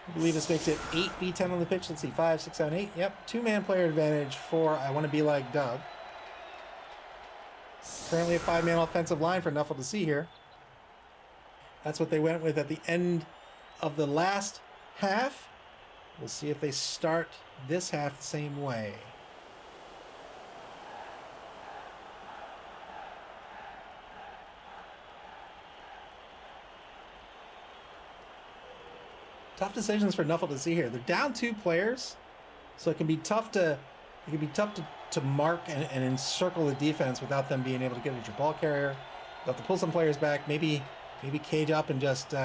I believe this makes it 8v10 on the pitch. Let's see, 5, 6, 7, 8. Yep, two-man player advantage for I Want to Be Like Doug. Currently a 5-man offensive line for Nuffle to see here. That's what they went with at the end of the last half. We'll see if they start this half the same way. Tough decisions for Nuffle to see here. They're down 2 players, so it can be tough to mark and encircle the defense without them being able to get at your ball carrier. They'll have to pull some players back, maybe cage up and just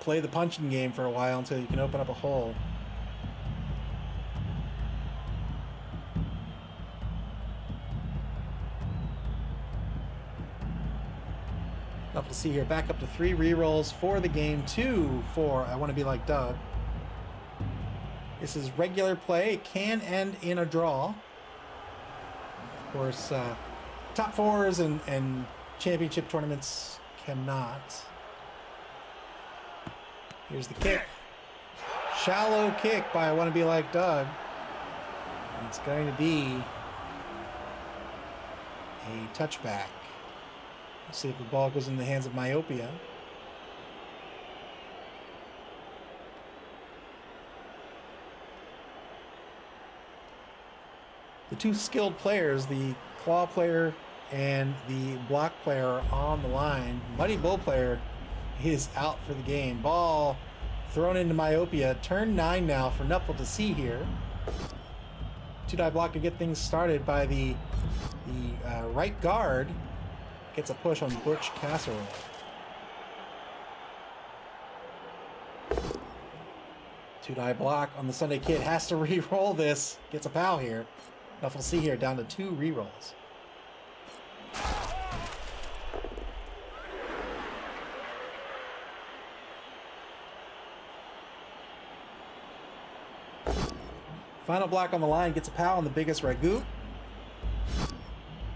play the punching game for a while until you can open up a hole. Up to see here, back up to 3 rerolls for the game, 2 for I Want to Be Like Doug. This is regular play. It can end in a draw. Of course, top 4s and championship tournaments cannot. Here's the kick. Shallow kick by I Want to Be Like Doug. It's going to be a touchback. See if the ball goes in the hands of Myopia. The 2 skilled players, the claw player and the block player, are on the line. Muddy Bull player is out for the game. Ball thrown into Myopia. Turn 9 now for Nuffle to see here. 2-die block to get things started by the right guard. Gets a push on Butch Casserole. Two-die block on the Sunday Kid. Has to re-roll this. Gets a pow here. Nuffle C here down to 2 re-rolls. Final block on the line. Gets a pow on the biggest ragu.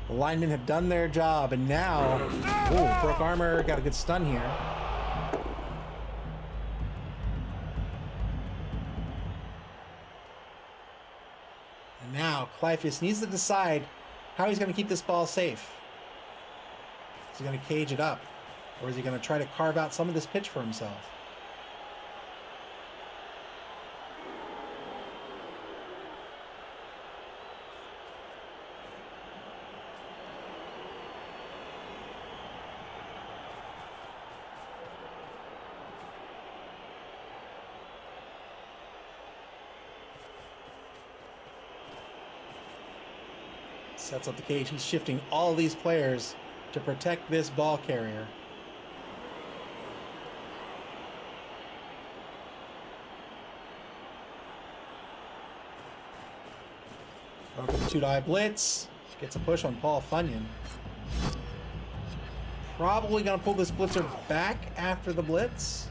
The linemen have done their job, and now, broke armor, got a good stun here. And now, Clyphus needs to decide how he's going to keep this ball safe. He's going to cage it up. Or is he going to try to carve out some of this pitch for himself? Sets up the cage. He's shifting all these players to protect this ball carrier. Over the two-die blitz. Gets a push on Paul Funyon. Probably going to pull this blitzer back after the blitz.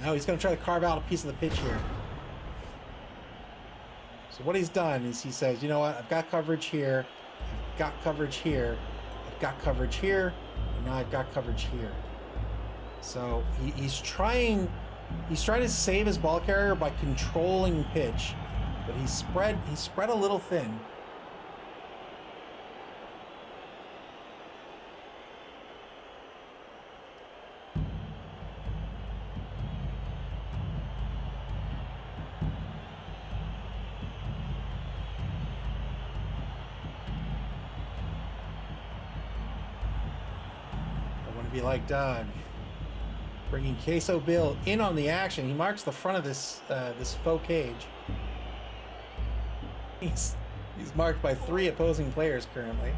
No, he's going to try to carve out a piece of the pitch here. So what he's done is he says, you know what, I've got coverage here, I've got coverage here, I've got coverage here, and now I've got coverage here. So he's trying to save his ball carrier by controlling pitch, but he's spread a little thin. Be like Doug. Bringing Queso Bill in on the action. He marks the front of this this faux cage. He's marked by 3 opposing players currently.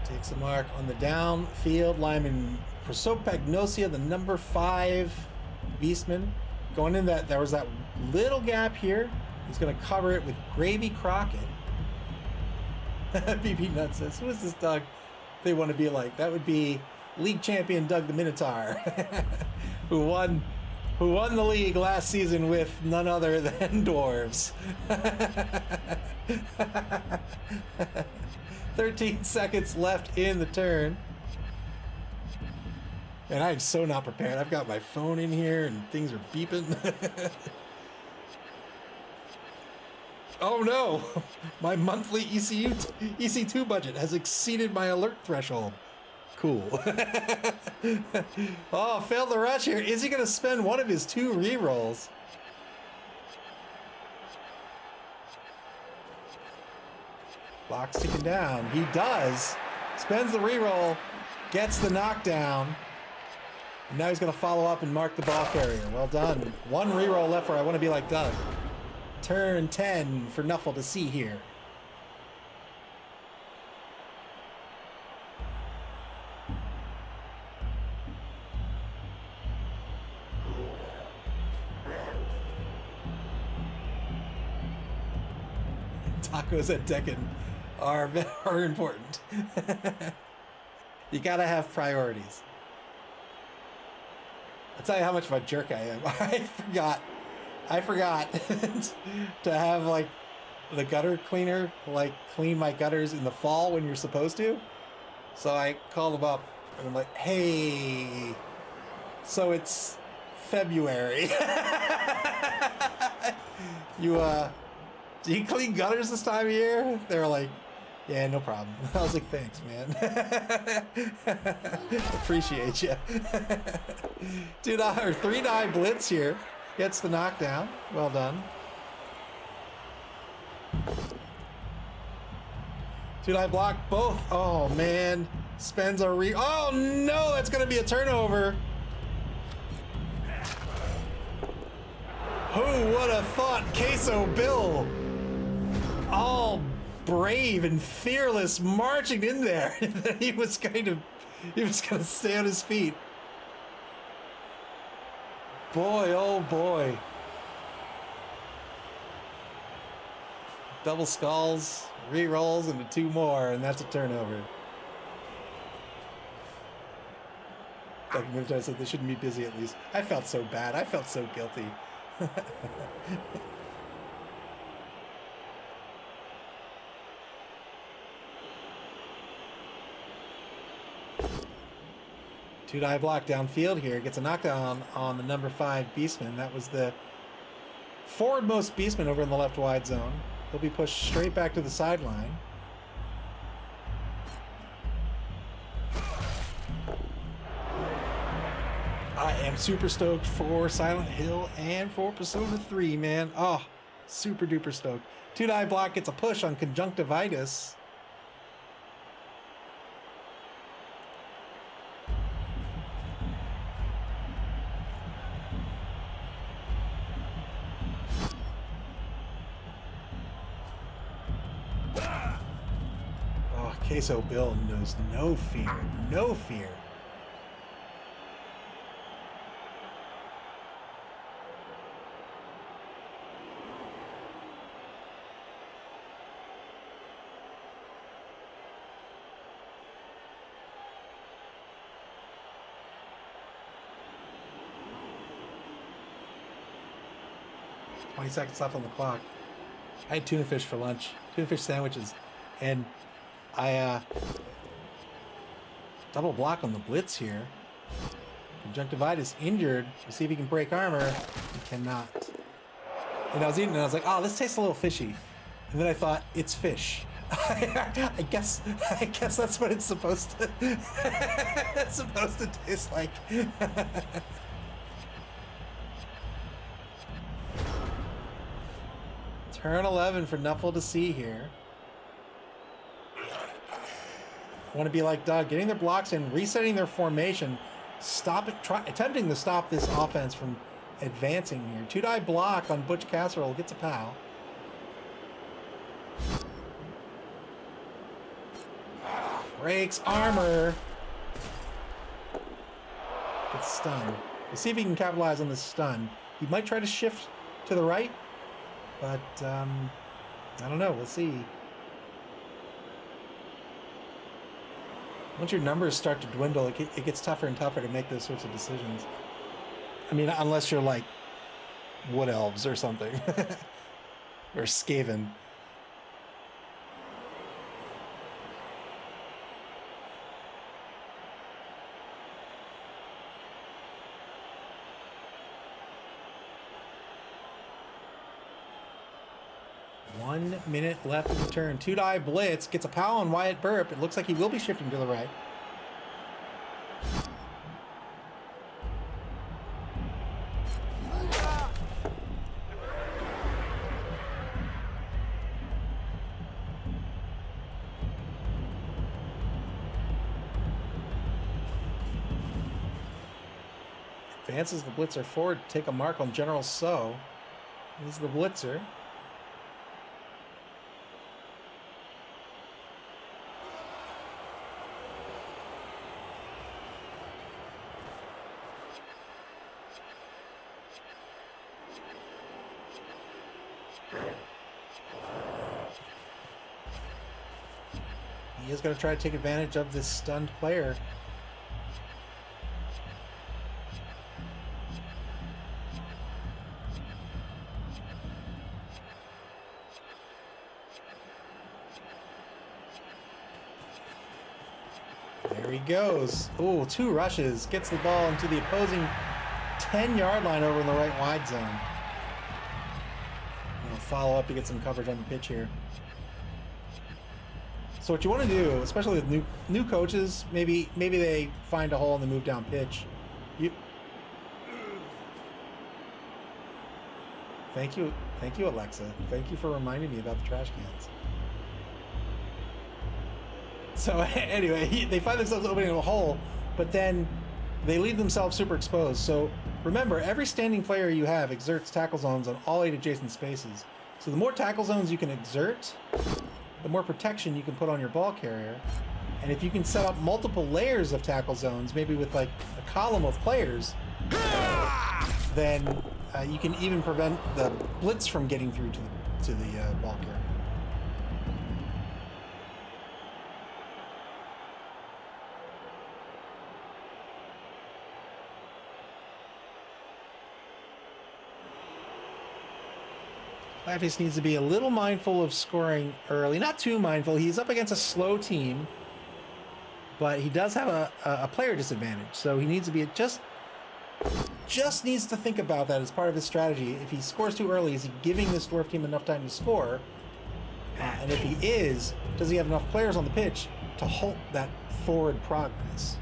Takes a mark on the downfield lineman Prosopagnosia, the number 5 Beastman. Going in there was that little gap here. He's going to cover it with Gravy Crockett. BB Nuts says, who is this Doug they want to be like? That would be league champion Doug the Minotaur, who won the league last season with none other than dwarves. 13 seconds left in the turn. And I'm so not prepared. I've got my phone in here and things are beeping. Oh no! My monthly EC2 budget has exceeded my alert threshold. Cool. Oh, failed the rush here. Is he going to spend one of his 2 rerolls? Clock's ticking down. He does. Spends the reroll, gets the knockdown. And now he's going to follow up and mark the ball carrier. Well done. 1 reroll left for I want to be like Doug. Turn 10 for Nuffle to see here. Tacos at Decken are important. You gotta have priorities. I'll tell you how much of a jerk I am. I forgot to have like the gutter cleaner like clean my gutters in the fall when you're supposed to. So I called them up and I'm like, hey, so it's February. Do you clean gutters this time of year? They were like, yeah, no problem. I was like, thanks, man. Appreciate you. 3-die blitz here. Gets the knockdown. Well done. 2-die block both. Oh, man. Spends a oh, no, that's going to be a turnover. Who would have thought Queso Bill, all brave and fearless, marching in there, that he was going to stay on his feet. Boy, oh boy. Double skulls, re-rolls into 2 more, and that's a turnover. Documentary said they shouldn't be busy at least. I felt so bad. I felt so guilty. Two-die block downfield here. Gets a knockdown on the number 5 Beastman. That was the forwardmost Beastman over in the left wide zone. He'll be pushed straight back to the sideline. I am super stoked for Silent Hill and for Persona 3, man. Oh, super duper stoked. Two-die block gets a push on conjunctivitis. Oh, Queso Bill knows no fear. No fear. Seconds left on the clock. I had tuna fish for lunch, tuna fish sandwiches, and I double block on the blitz here. Conjunctivitis injured. We'll see if he can break armor. He cannot. And I was eating and I was like, oh, this tastes a little fishy. And then I thought, it's fish. I guess that's what it's supposed to it's supposed to taste like. Turn 11 for Nuffle to see here. Want to be like Doug, getting their blocks in, resetting their formation, attempting to stop this offense from advancing here. Two-die block on Butch Casserole gets a POW. Breaks armor. Gets stunned. We'll see if he can capitalize on this stun. He might try to shift to the right. But, I don't know. We'll see. Once your numbers start to dwindle, it gets tougher and tougher to make those sorts of decisions. I mean, unless you're like Wood Elves or something. Or Skaven. One minute left of the turn. Two-die blitz. Gets a POW on Wyatt Burp. It looks like he will be shifting to the right. Advances the blitzer forward to take a mark on General So. This is the blitzer. He is going to try to take advantage of this stunned player. There he goes. Ooh, 2 rushes. Gets the ball into the opposing 10-yard line over in the right wide zone. He'll follow up to get some coverage on the pitch here. So what you want to do, especially with new coaches, maybe they find a hole in the move down pitch. Thank you, Alexa. Thank you for reminding me about the trash cans. So anyway, they find themselves opening a hole, but then they leave themselves super exposed. So remember, every standing player you have exerts tackle zones on all 8 adjacent spaces. So the more tackle zones you can exert, the more protection you can put on your ball carrier. And if you can set up multiple layers of tackle zones, maybe with like a column of players, then you can even prevent the blitz from getting through to the ball carrier. Lapis needs to be a little mindful of scoring early. Not too mindful. He's up against a slow team, but he does have a player disadvantage. So he needs to be just needs to think about that as part of his strategy. If he scores too early, is he giving this dwarf team enough time to score? And if he is, does he have enough players on the pitch to halt that forward progress?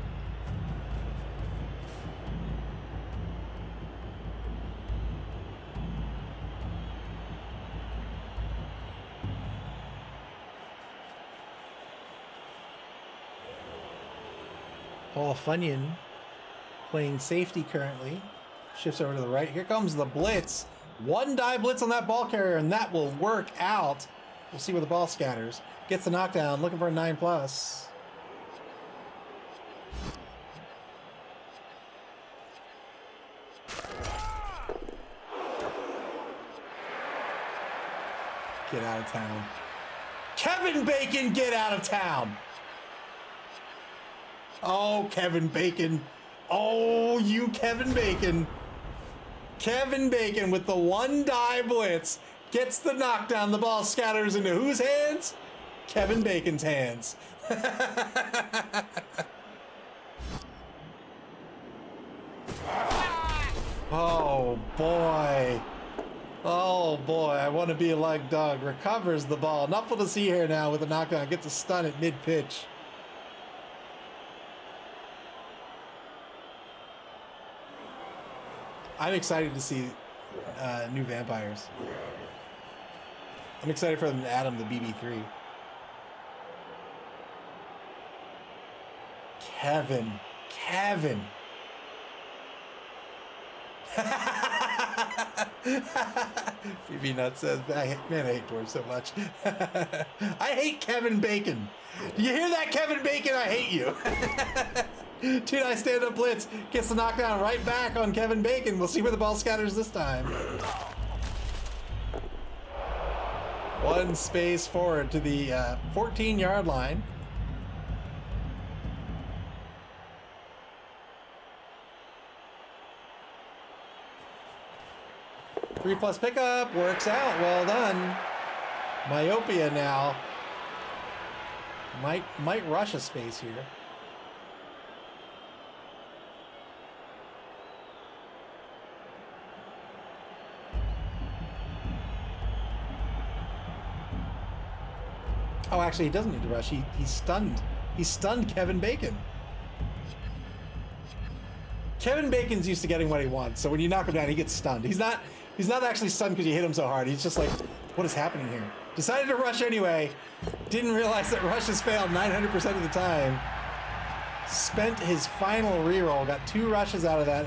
Paul Funyun playing safety currently. Shifts over to the right. Here comes the blitz. One die blitz on that ball carrier, and that will work out. We'll see where the ball scatters. Gets the knockdown, looking for a 9+. Get out of town. Kevin Bacon, get out of town! Oh, Kevin Bacon. Oh, you Kevin Bacon. Kevin Bacon with the one die blitz gets the knockdown. The ball scatters into whose hands? Kevin Bacon's hands. Oh, boy. Oh, boy. I want to be like Doug. Recovers the ball. Nuffle to see here now with a knockdown. Gets a stun at mid-pitch. I'm excited to see new vampires. I'm excited for them to add them to BB3. Kevin. BB Nut says, man, I hate dwarves so much. I hate Kevin Bacon. Do you hear that, Kevin Bacon? I hate you. Two die stand-up blitz. Gets the knockdown right back on Kevin Bacon. We'll see where the ball scatters this time. One space forward to the 14-yard line. Three plus pickup. Works out. Well done. Myopia now. Might rush a space here. Oh, actually, he doesn't need to rush. He's stunned. He stunned Kevin Bacon. Kevin Bacon's used to getting what he wants, so when you knock him down, he gets stunned. He's not actually stunned because you hit him so hard. He's just like, what is happening here? Decided to rush anyway. Didn't realize that rushes failed 900% of the time. Spent his final reroll. Got 2 rushes out of that.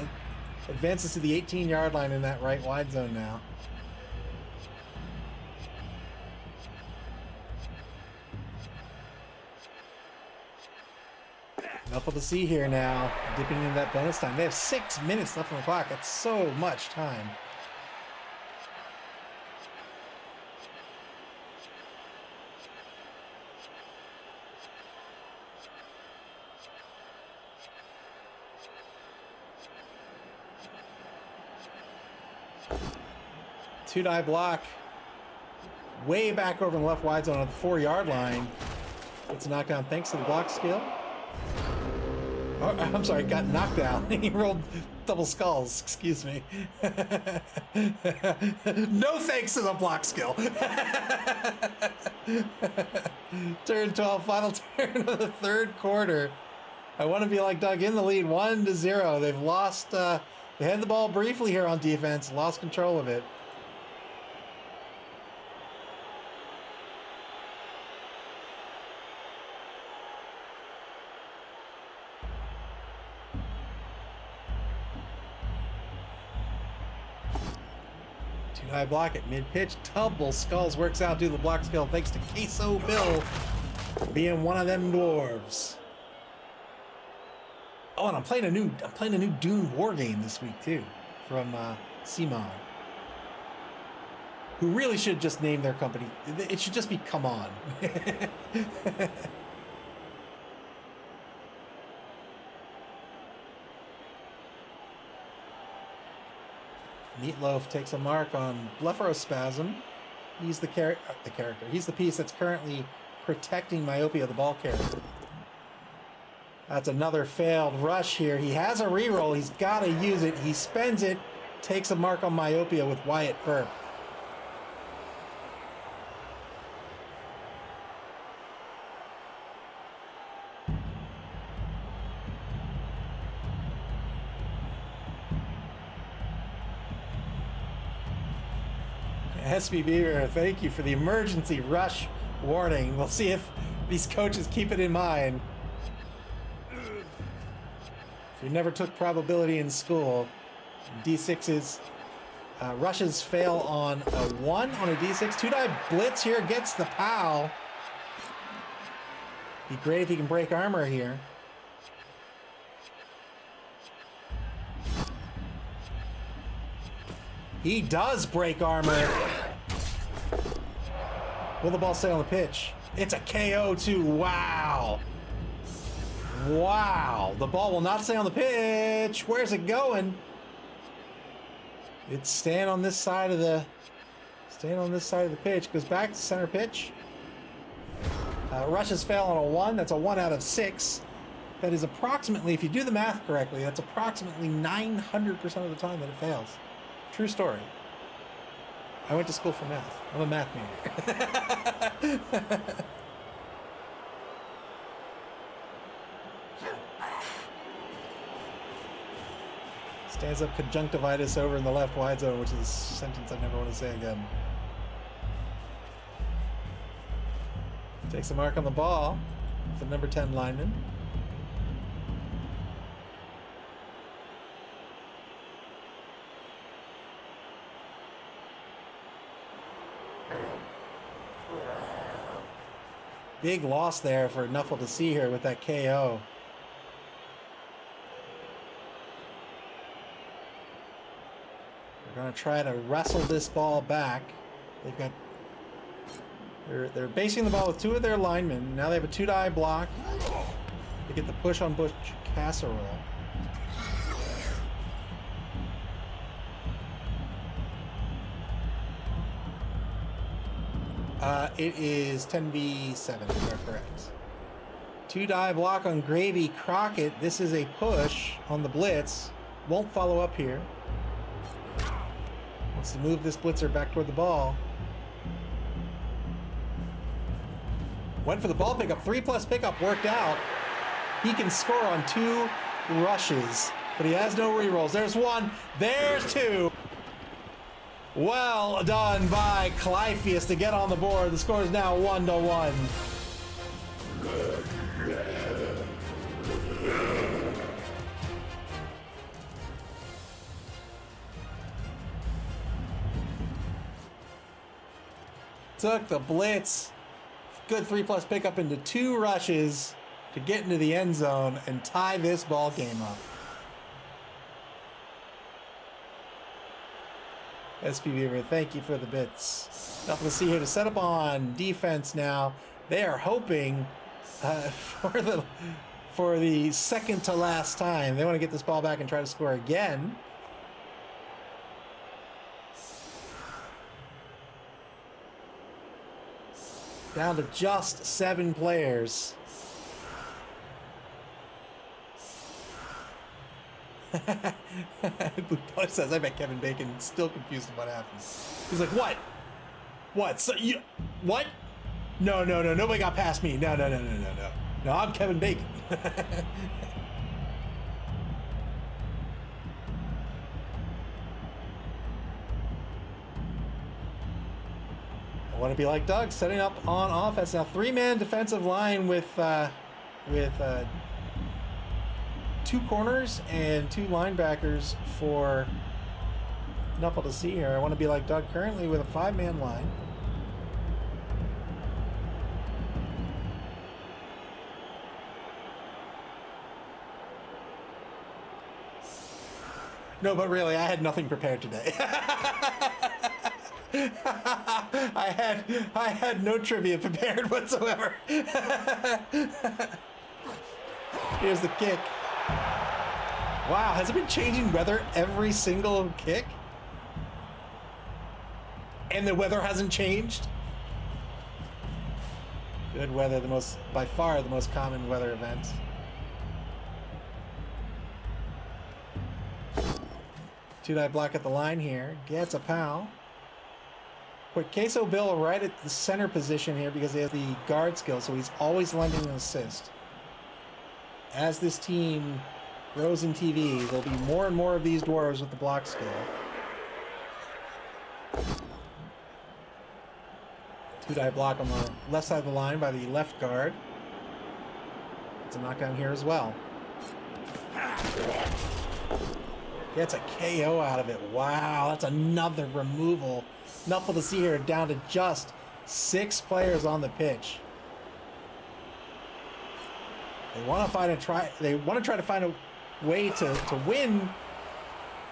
Advances to the 18-yard line in that right wide zone now. Nuffle to see here now, dipping into that bonus time. They have 6 minutes left on the clock. That's so much time. Two die block. Way back over in the left wide zone on the 4-yard line. Gets a knockdown thanks to the block skill. Oh, I'm sorry, got knocked down. He rolled double skulls, excuse me. No thanks to the block skill. Turn 12, final turn of the third quarter. I want to be like Doug in the lead, 1-0. They've lost, they had the ball briefly here on defense, lost control of it. High block at mid-pitch. Double skulls works out due to the block skill thanks to Queso Bill being one of them dwarves. Oh, and I'm playing a new Dune war game this week too from Simon, who really should just name their company. It should just be Come On. Meatloaf takes a mark on blepharospasm. He's the character. He's the piece that's currently protecting Myopia, the ball carrier. That's another failed rush here. He has a reroll. He's got to use it. He spends it. Takes a mark on Myopia with Wyatt Burp. SB Beaver, thank you for the emergency rush warning. We'll see if these coaches keep it in mind. If you never took probability in school, D6's rushes fail on a 1 on a D6. 2-die blitz here gets the POW. Be great if he can break armor here. He does break armor. Will the ball stay on the pitch? It's a KO too. Wow. Wow. The ball will not stay on the pitch. Where's it going? It's staying on this side of the pitch. Goes back to center pitch. Rushes fail on a 1. That's a 1 out of 6. That is approximately, if you do the math correctly, that's approximately 900% of the time that it fails. True story. I went to school for math. I'm a math major. Stands up conjunctivitis over in the left wide zone, which is a sentence I never want to say again. Takes a mark on the ball. It's the number 10 lineman. Big loss there for Nuffle to see here with that KO. They're going to try to wrestle this ball back. They've got... They're basing the ball with 2 of their linemen. Now they have a 2-die block. They get the push on Butch Casserole. It is 10v7, if you're correct. 2-die block on Gravy Crockett. This is a push on the blitz. Won't follow up here. Wants to move this blitzer back toward the ball. Went for the ball pickup. 3+ pickup worked out. He can score on 2 rushes, but he has no rerolls. There's 1. There's 2. Well done by Clypheus to get on the board. The score is now 1-1. Took the blitz. Good 3+ pickup into 2 rushes to get into the end zone and tie this ball game up. SP Beaver, thank you for the bits. Nothing to see here to set up on defense now. They are hoping for the second to last time. They want to get this ball back and try to score again. Down to just 7 players. Blue Boy says, I bet Kevin Bacon's still confused with what happened. He's like, what? What? So you, what? No, nobody got past me. No, I'm Kevin Bacon. I want to be like Doug, setting up on offense. Now, 3-man defensive line with 2 corners and 2 linebackers for Nuffle to see here. I want to be like Doug currently with a 5-man line. No, but really, I had nothing prepared today. I had no trivia prepared whatsoever. Here's the kick. Wow, has it been changing weather every single kick? And the weather hasn't changed. Good weather, by far the most common weather event. Two-die block at the line here. Gets a pal. Quick Queso Bill right at the center position here because he has the guard skill, so he's always lending an assist. As this team grows in TV, there'll be more and more of these dwarves with the block skill. Two-die block on the left side of the line by the left guard. It's a knockdown here as well. Gets a KO out of it. Wow, that's another removal. Nuffle to see here, down to just 6 players on the pitch. They want to try to find a way to win,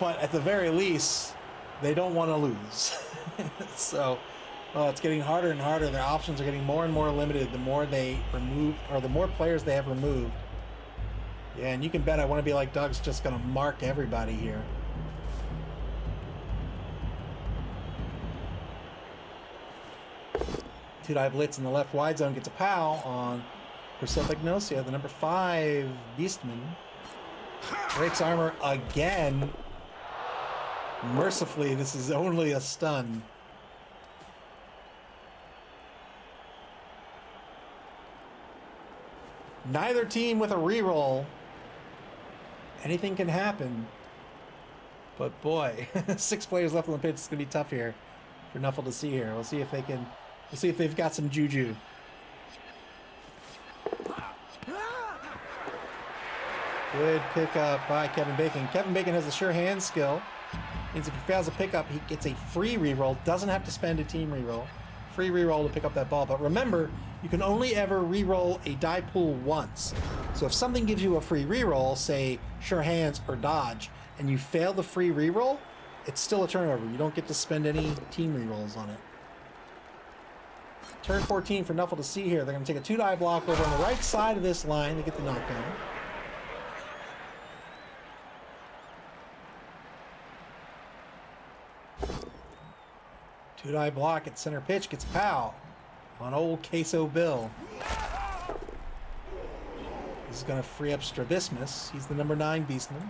but at the very least, they don't want to lose. So, it's getting harder and harder. Their options are getting more and more limited the more they remove, or the more players they have removed. Yeah, and you can bet I Want to Be Like Doug's just going to mark everybody here. Two-die blitz in the left wide zone gets a pal on Persopagnosia, the number 5 Beastman. Breaks armor again. Mercifully, this is only a stun. Neither team with a reroll. Anything can happen. But boy, 6 players left on the pitch. It's going to be tough here for Nuffle to see here. We'll see if they've got some juju. Good pickup by Kevin Bacon. Kevin Bacon has a sure hand skill. Means if he fails a pickup, he gets a free reroll. Doesn't have to spend a team reroll. Free reroll to pick up that ball. But remember, you can only ever reroll a die pool once. So if something gives you a free reroll, say sure hands or dodge, and you fail the free reroll, it's still a turnover. You don't get to spend any team rerolls on it. Turn 14 for Nuffle to see here. They're going to take a two-die block over on the right side of this line to get the knockdown. Two-die block at center pitch gets pow on old Queso Bill. This is going to free up Strabismus. He's the number 9 Beastman.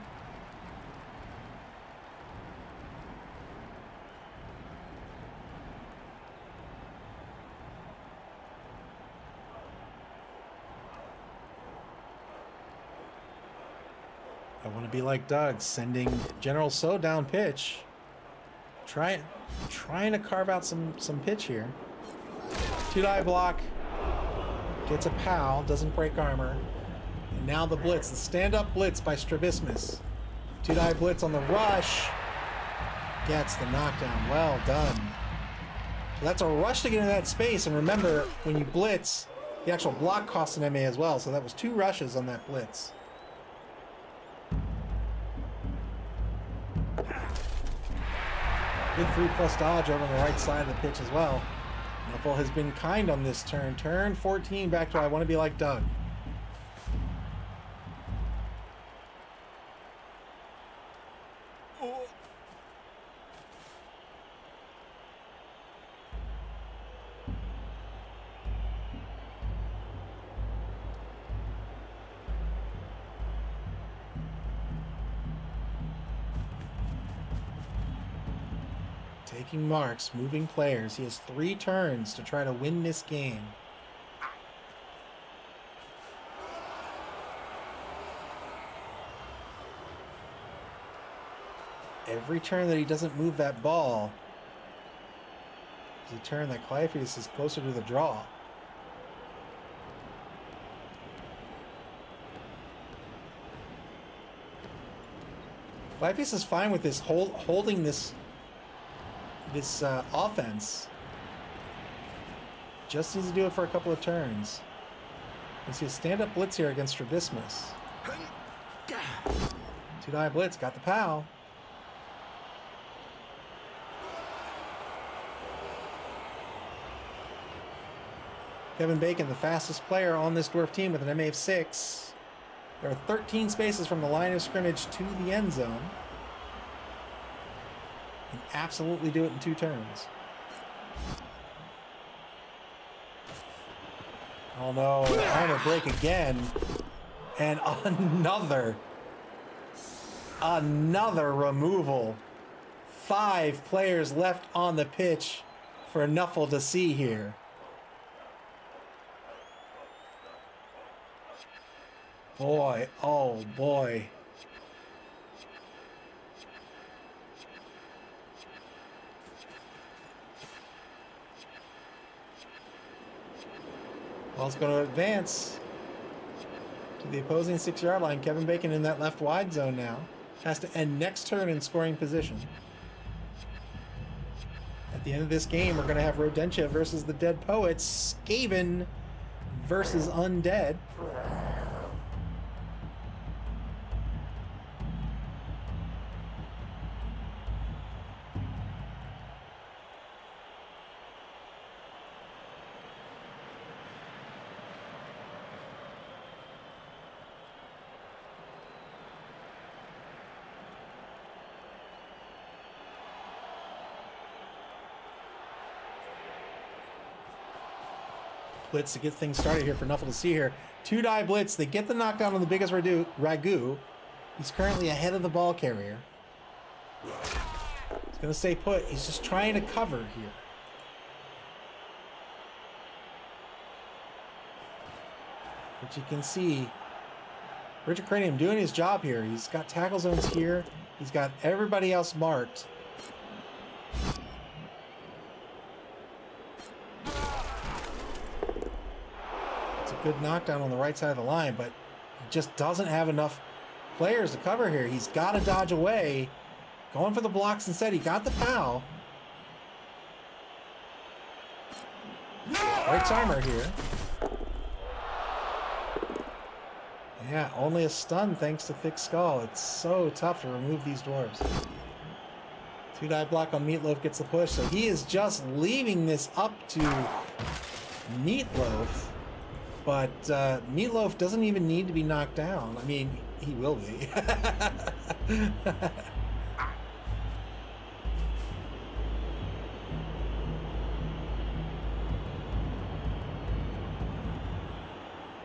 I Want to Be Like Doug, sending General So down pitch. Trying to carve out some pitch here. Two-die block. Gets a pow. Doesn't break armor. And now the blitz. The stand-up blitz by Strabismus. Two-die blitz on the rush. Gets the knockdown. Well done. So that's a rush to get into that space. And remember, when you blitz, the actual block costs an MA as well. So that was 2 rushes on that blitz. Good 3+ dodge over on the right side of the pitch as well. Nuffle has been kind on this turn. Turn 14 back to I Want to Be Like Doug. Taking marks, moving players. He has 3 turns to try to win this game. Every turn that he doesn't move that ball is a turn that Clypeus is closer to the draw. Clypeus is fine with this holding this offense. Just needs to do it for a couple of turns. You see a stand-up blitz here against Strabismus. Two-die blitz, got the pow. Kevin Bacon, the fastest player on this dwarf team with an MA of 6. There are 13 spaces from the line of scrimmage to the end zone. Can absolutely do it in 2 turns. Oh no, armor break again. And another removal. 5 players left on the pitch for Nuffle to see here. Boy, oh boy. Well, it's going to advance to the opposing 6-yard line. Kevin Bacon in that left wide zone now. Has to end next turn in scoring position. At the end of this game, we're going to have Rodentia versus the Dead Poets. Skaven versus Undead. Blitz to get things started here for Nuffle to see here. 2-die blitz. They get the knockdown on the biggest Ragu. He's currently ahead of the ball carrier. He's going to stay put. He's just trying to cover here. But you can see Richard Cranium doing his job here. He's got tackle zones here. He's got everybody else marked. Good knockdown on the right side of the line, but he just doesn't have enough players to cover here. He's got to dodge away. Going for the blocks instead. He got the foul. Breaks armor here. Yeah, only a stun thanks to Thick Skull. It's so tough to remove these dwarves. 2-die block on Meatloaf gets the push, so he is just leaving this up to Meatloaf. But Meatloaf doesn't even need to be knocked down. I mean, he will be.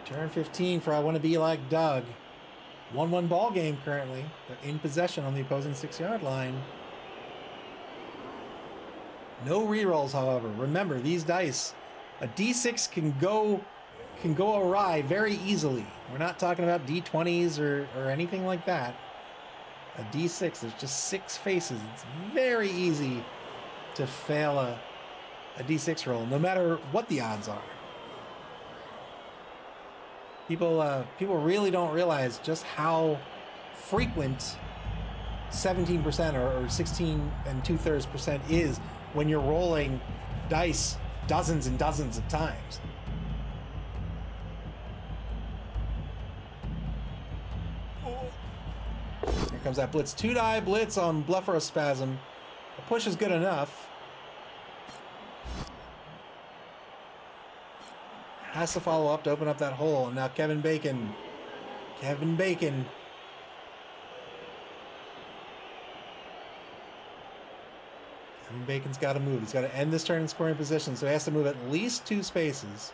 Turn 15 for I Want to Be Like Doug. 1-1 ball game currently. They're in possession on the opposing 6-yard line. No rerolls, however. Remember, these dice, a D6 can go awry very easily. We're not talking about D20s or anything like that. A D6, there's just 6 faces. It's very easy to fail a D6 roll, no matter what the odds are. People really don't realize just how frequent 17% or 16 2/3% is when you're rolling dice dozens and dozens of times. Here comes that blitz. 2-die blitz on Blepharospasm. The push is good enough. Has to follow up to open up that hole. And now Kevin Bacon. Kevin Bacon's got to move. He's got to end this turn in scoring position, so he has to move at least 2 spaces.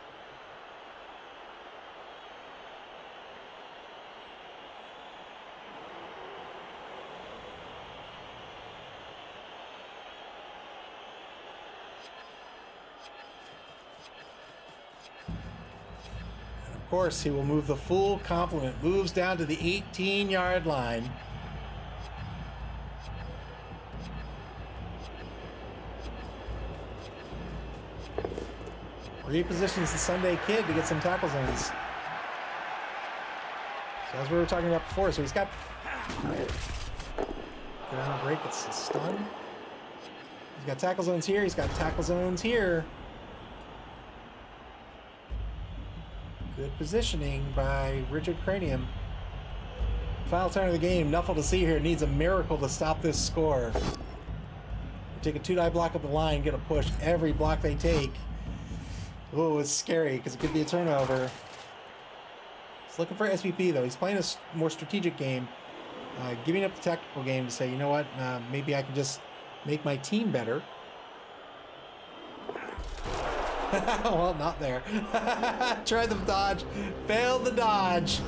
Of course, he will move the full complement. Moves down to the 18-yard line. Repositions the Sunday Kid to get some tackle zones. So as we were talking about before, so he's got... Get on a break, it's a stun. He's got tackle zones here, he's got tackle zones here. Good positioning by Richard Cranium. Final turn of the game. Nuffle to see here needs a miracle to stop this score. They take a 2-die block up the line, get a push. Every block they take. Oh, it's scary because it could be a turnover. He's looking for SVP though. He's playing a more strategic game. Giving up the tactical game to say, you know what, maybe I can just make my team better. Well, not there. Tried the dodge, failed the dodge.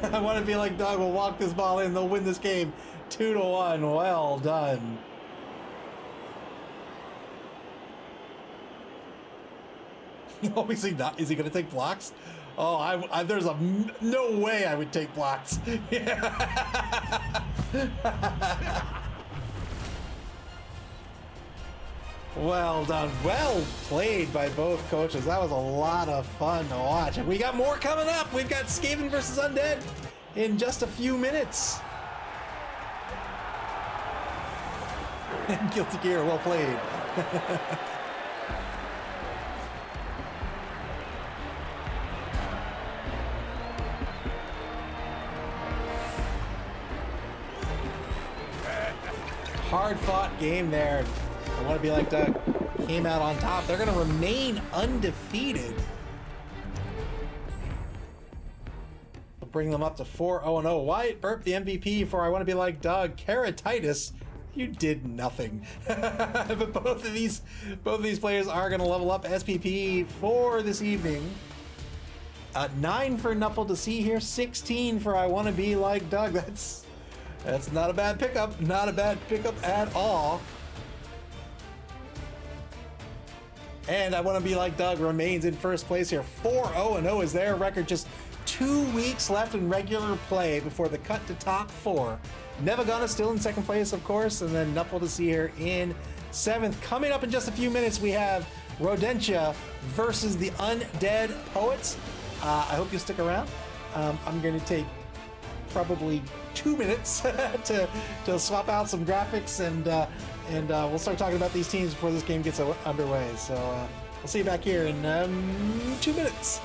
I want to be like Doug. Will walk this ball in. They'll win this game 2-1. Well done. Oh, is he not? Is he going to take blocks? Oh, there's no way I would take blocks. Yeah. Well done. Well played by both coaches. That was a lot of fun to watch. And we got more coming up. We've got Skaven versus Undead in just a few minutes. Guilty Gear, well played. Hard-fought game there. I want to be like Doug. Came out on top. They're going to remain undefeated. We'll bring them up to 4-0-0. Wyatt Burp, the MVP for I want to be like Doug. Keratitis, you did nothing. But both of these players are going to level up SPP for this evening. 9 for Nuffle to see here. 16 for I want to be like Doug. That's not a bad pickup. Not a bad pickup at all. And I want to be like Doug remains in first place here. 4-0-0 is their record. Just 2 weeks left in regular play before the cut to top 4. Nevagana still in second place, of course, and then Nuffle to see here in 7th. Coming up in just a few minutes, we have Rodentia versus the Undead Poets. I hope you stick around. I'm going to take probably 2 minutes to swap out some graphics and we'll start talking about these teams before this game gets underway. So we'll see you back here in 2 minutes.